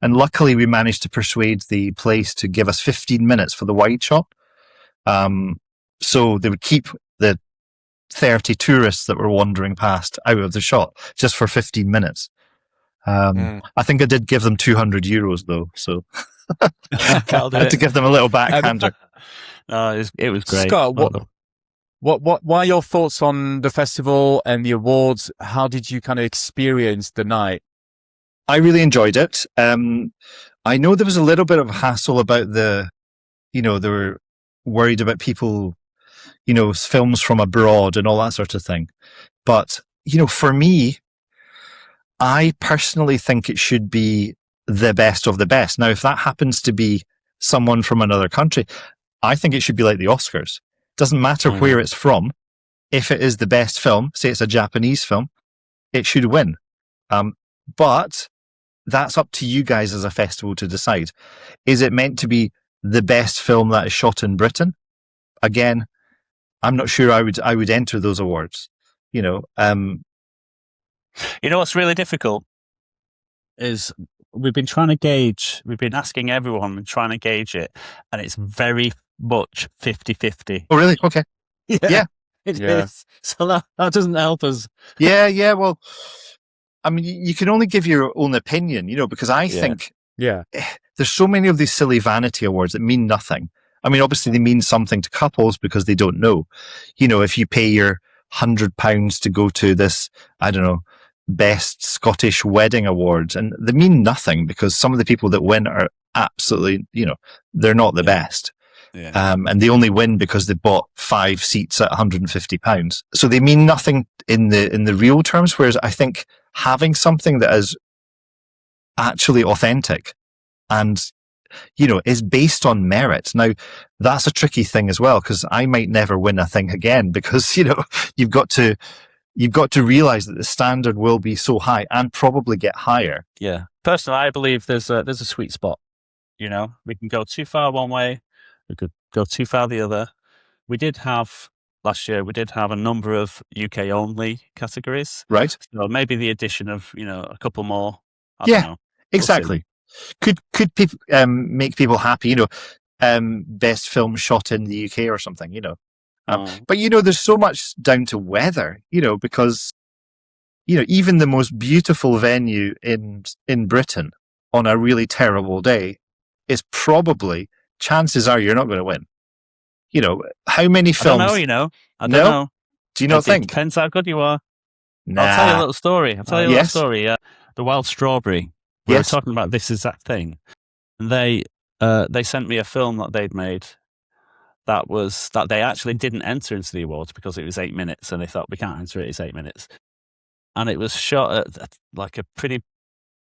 And luckily we managed to persuade the place to give us 15 minutes for the wide shot. So they would keep the 30 tourists that were wandering past out of the shot just for 15 minutes. I think I did give them €200 though. So I had to give them a little backhander. It was great. Scott, what are your thoughts on the festival and the awards? How did you kind of experience the night? I really enjoyed it. I know there was a little bit of hassle about they were worried about people, films from abroad and all that sort of thing. But, for me, I personally think it should be the best of the best. Now, if that happens to be someone from another country, I think it should be like the Oscars. Doesn't matter where it's from. If it is the best film, say it's a Japanese film, it should win. But that's up to you guys as a festival to decide. Is it meant to be the best film that is shot in Britain? Again, I'm not sure I would enter those awards. What's really difficult is we've been asking everyone and trying to gauge it, and it's very much 50-50. Oh, really? Okay. Yeah. It is. So that doesn't help us. Yeah. Well, you can only give your own opinion, because I think there's so many of these silly vanity awards that mean nothing. Obviously they mean something to couples because they don't know. If you pay your £100 to go to this, I don't know, best Scottish wedding awards, and they mean nothing because some of the people that win are absolutely, they're not the best. Yeah. And they only win because they bought 5 seats at £150. So they mean nothing in the real terms. Whereas I think having something that is actually authentic and, is based on merit. Now, that's a tricky thing as well, because I might never win a thing again because, you've got to realize that the standard will be so high and probably get higher. Yeah. Personally, I believe there's a sweet spot. We can go too far one way. We could go too far the other. Last year, we did have a number of UK only categories. Right. So maybe the addition of, a couple more. I don't know. Exactly. Could people make people happy? Best film shot in the UK or something. But there's so much down to weather. Because even the most beautiful venue in Britain on a really terrible day is probably, chances are, you're not going to win. How many films? I don't know. I don't know. Do you not think? It depends how good you are. Nah. I'll tell you a little story. Yes. The Wild Strawberry. We were talking about this exact thing. And they sent me a film that they'd made that they actually didn't enter into the awards because it was 8 minutes, and they thought, we can't enter it, it's 8 minutes. And it was shot at like a pretty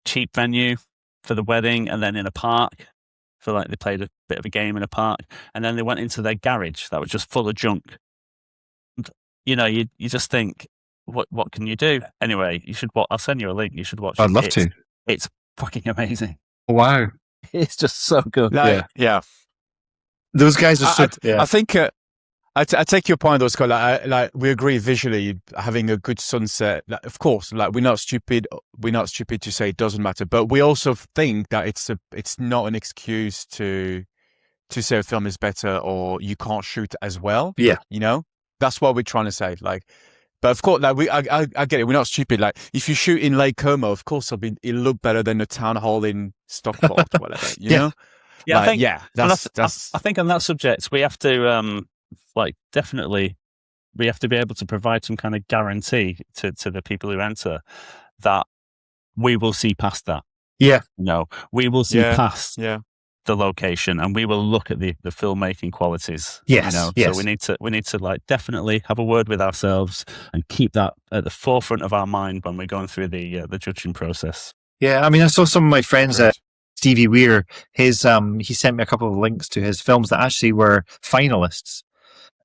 cheap venue for the wedding, and then in a park. So like they played a bit of a game in a park, and then they went into their garage that was just full of junk. And, you just think, what can you do? Anyway, you should watch. I'll send you a link. You should watch. I'd love to. It's fucking amazing. Wow, it's just so good. Yeah. Those guys are so. I think. I take your point, though, Scott. Like we agree visually, having a good sunset. Like, of course, like we're not stupid. We're not stupid to say it doesn't matter, but we also think that it's not an excuse to say a film is better or you can't shoot as well. Yeah, that's what we're trying to say. Like, but of course, like I get it. We're not stupid. Like, if you shoot in Lake Como, of course, it'll look better than the town hall in Stockport, whatever. You know? Yeah, like, I think on that subject, we have to. Definitely, we have to be able to provide some kind of guarantee to the people who enter that we will see past that. Yeah. We will see past the location, and we will look at the filmmaking qualities. Yes. So we need to definitely have a word with ourselves and keep that at the forefront of our mind when we're going through the judging process. Yeah, I mean, I saw some of my friends Stevie Weir. He sent me a couple of links to his films that actually were finalists.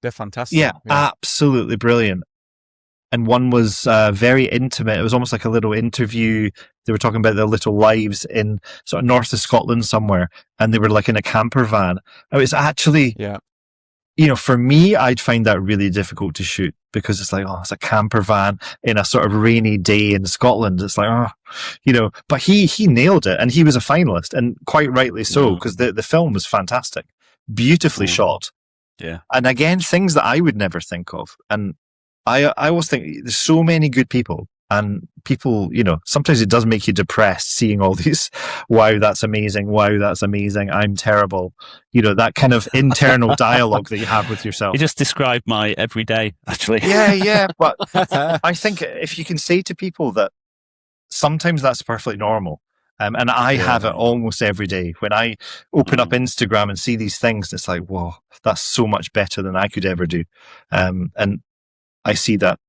They're fantastic. Yeah, absolutely brilliant. And one was very intimate. It was almost like a little interview. They were talking about their little lives in sort of north of Scotland somewhere, and they were like in a camper van. It was actually, for me, I'd find that really difficult to shoot because it's like, it's a camper van in a sort of rainy day in Scotland. It's like, but he nailed it, and he was a finalist, and quite rightly so, because the film was fantastic, beautifully shot. Yeah. And again, things that I would never think of. And I always think there's so many good people, and people, sometimes it does make you depressed seeing all these, wow, that's amazing. Wow, that's amazing. I'm terrible. That kind of internal dialogue that you have with yourself. You just described my everyday, actually. Yeah. But I think if you can say to people that sometimes that's perfectly normal. And I have it almost every day. When I open up Instagram and see these things, it's like, whoa, that's so much better than I could ever do. And I see that.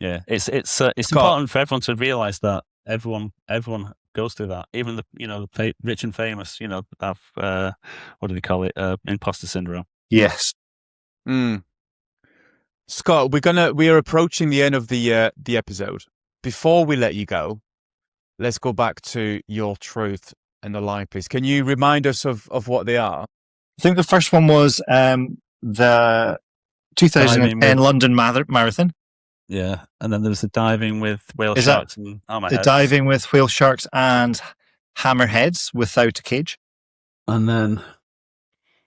Yeah, it's important for everyone to realise that everyone goes through that. Even the rich and famous, have what do they call it? Imposter syndrome. Yes. Scott, we are approaching the end of the episode. Before we let you go, let's go back to your truth and the lie, please. Can you remind us of what they are? I think the first one was the 2010 London Marathon. Yeah, and then there was the diving with whale sharks and hammerheads. The diving with whale sharks and hammerheads without a cage. And then...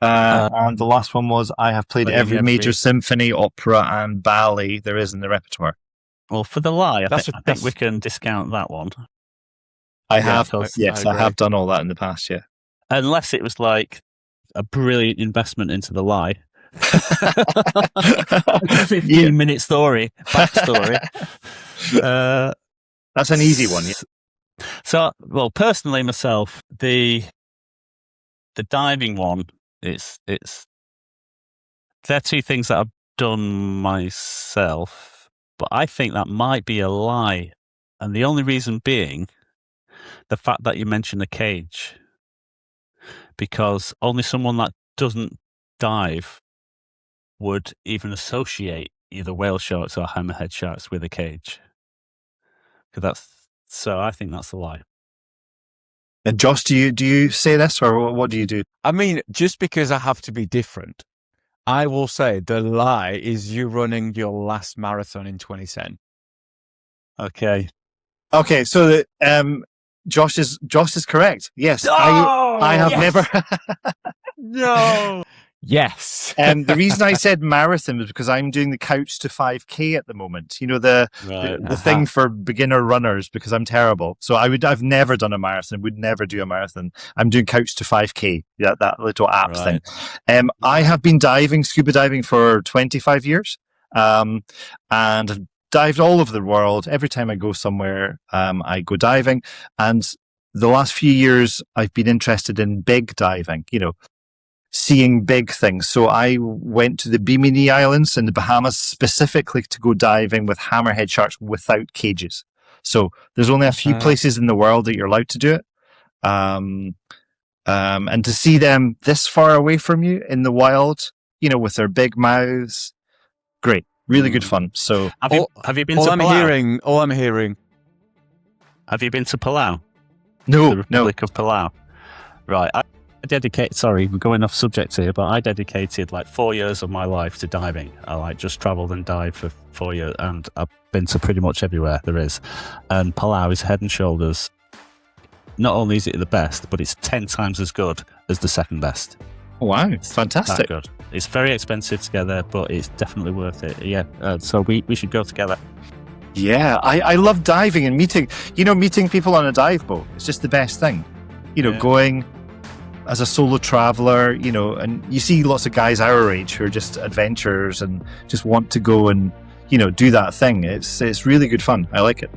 and the last one was I have played every major symphony, opera and ballet there is in the repertoire. Well, for the lie, I think we can discount that one. I have done all that in the past, yeah. Unless it was like a brilliant investment into the lie. 15-minute story, backstory. That's an easy one, yeah. So, well, personally myself, the the diving one, they're two things that I've done myself, but I think that might be a lie. And the only reason being the fact that you mentioned the cage, because only someone that doesn't dive would even associate either whale sharks or hammerhead sharks with a cage. So I think that's a lie. And Josh, do you say this, or what do you do? I mean, just because I have to be different, I will say the lie is you running your last marathon in 2010. Okay. Okay, so Josh is correct. Yes, No! I have never. No. Yes. The reason I said marathon was because I'm doing the Couch to 5K at the moment. You know, the thing for beginner runners, because I'm terrible. So I've never done a marathon, would never do a marathon. I'm doing Couch to 5K, that little app thing. I have been scuba diving for 25 years. And I've dived all over the world. Every time I go somewhere, I go diving. And the last few years, I've been interested in big diving, seeing big things. So I went to the Bimini Islands in the Bahamas specifically to go diving with hammerhead sharks without cages. So there's only a few places in the world that you're allowed to do it. And to see them this far away from you in the wild, with their big mouths, great. Really good fun. So have you been to Palau? All I'm hearing. Have you been to Palau? No, the Republic of Palau. Right. Sorry, we're going off subject here, but I dedicated like 4 years of my life to diving. I just traveled and dived for 4 years, and I've been to pretty much everywhere there is. And Palau is head and shoulders. Not only is it the best, but it's 10 times as good as the second best. Wow, it's fantastic. That good. It's very expensive together, but it's definitely worth it. Yeah, so we should go together. Yeah, I love diving and meeting people on a dive boat. It's just the best thing. Going as a solo traveler, and you see lots of guys our age who are just adventurers and just want to go and, do that thing. It's really good fun. I like it.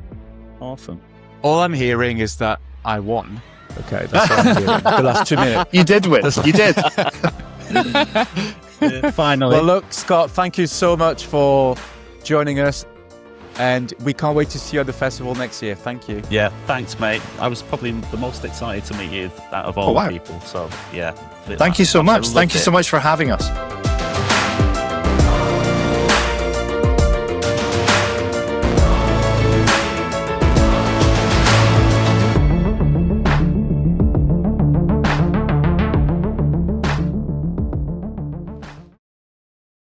Awesome. All I'm hearing is that I won. Okay, that's all I'm hearing. The last 2 minutes. You did win. You did. Finally. Well, look, Scott, thank you so much for joining us. And we can't wait to see you at the festival next year. Thank you. Yeah, thanks, mate. I was probably the most excited to meet you out of all the people. So, yeah. Thank you so much. Thank you so much for having us.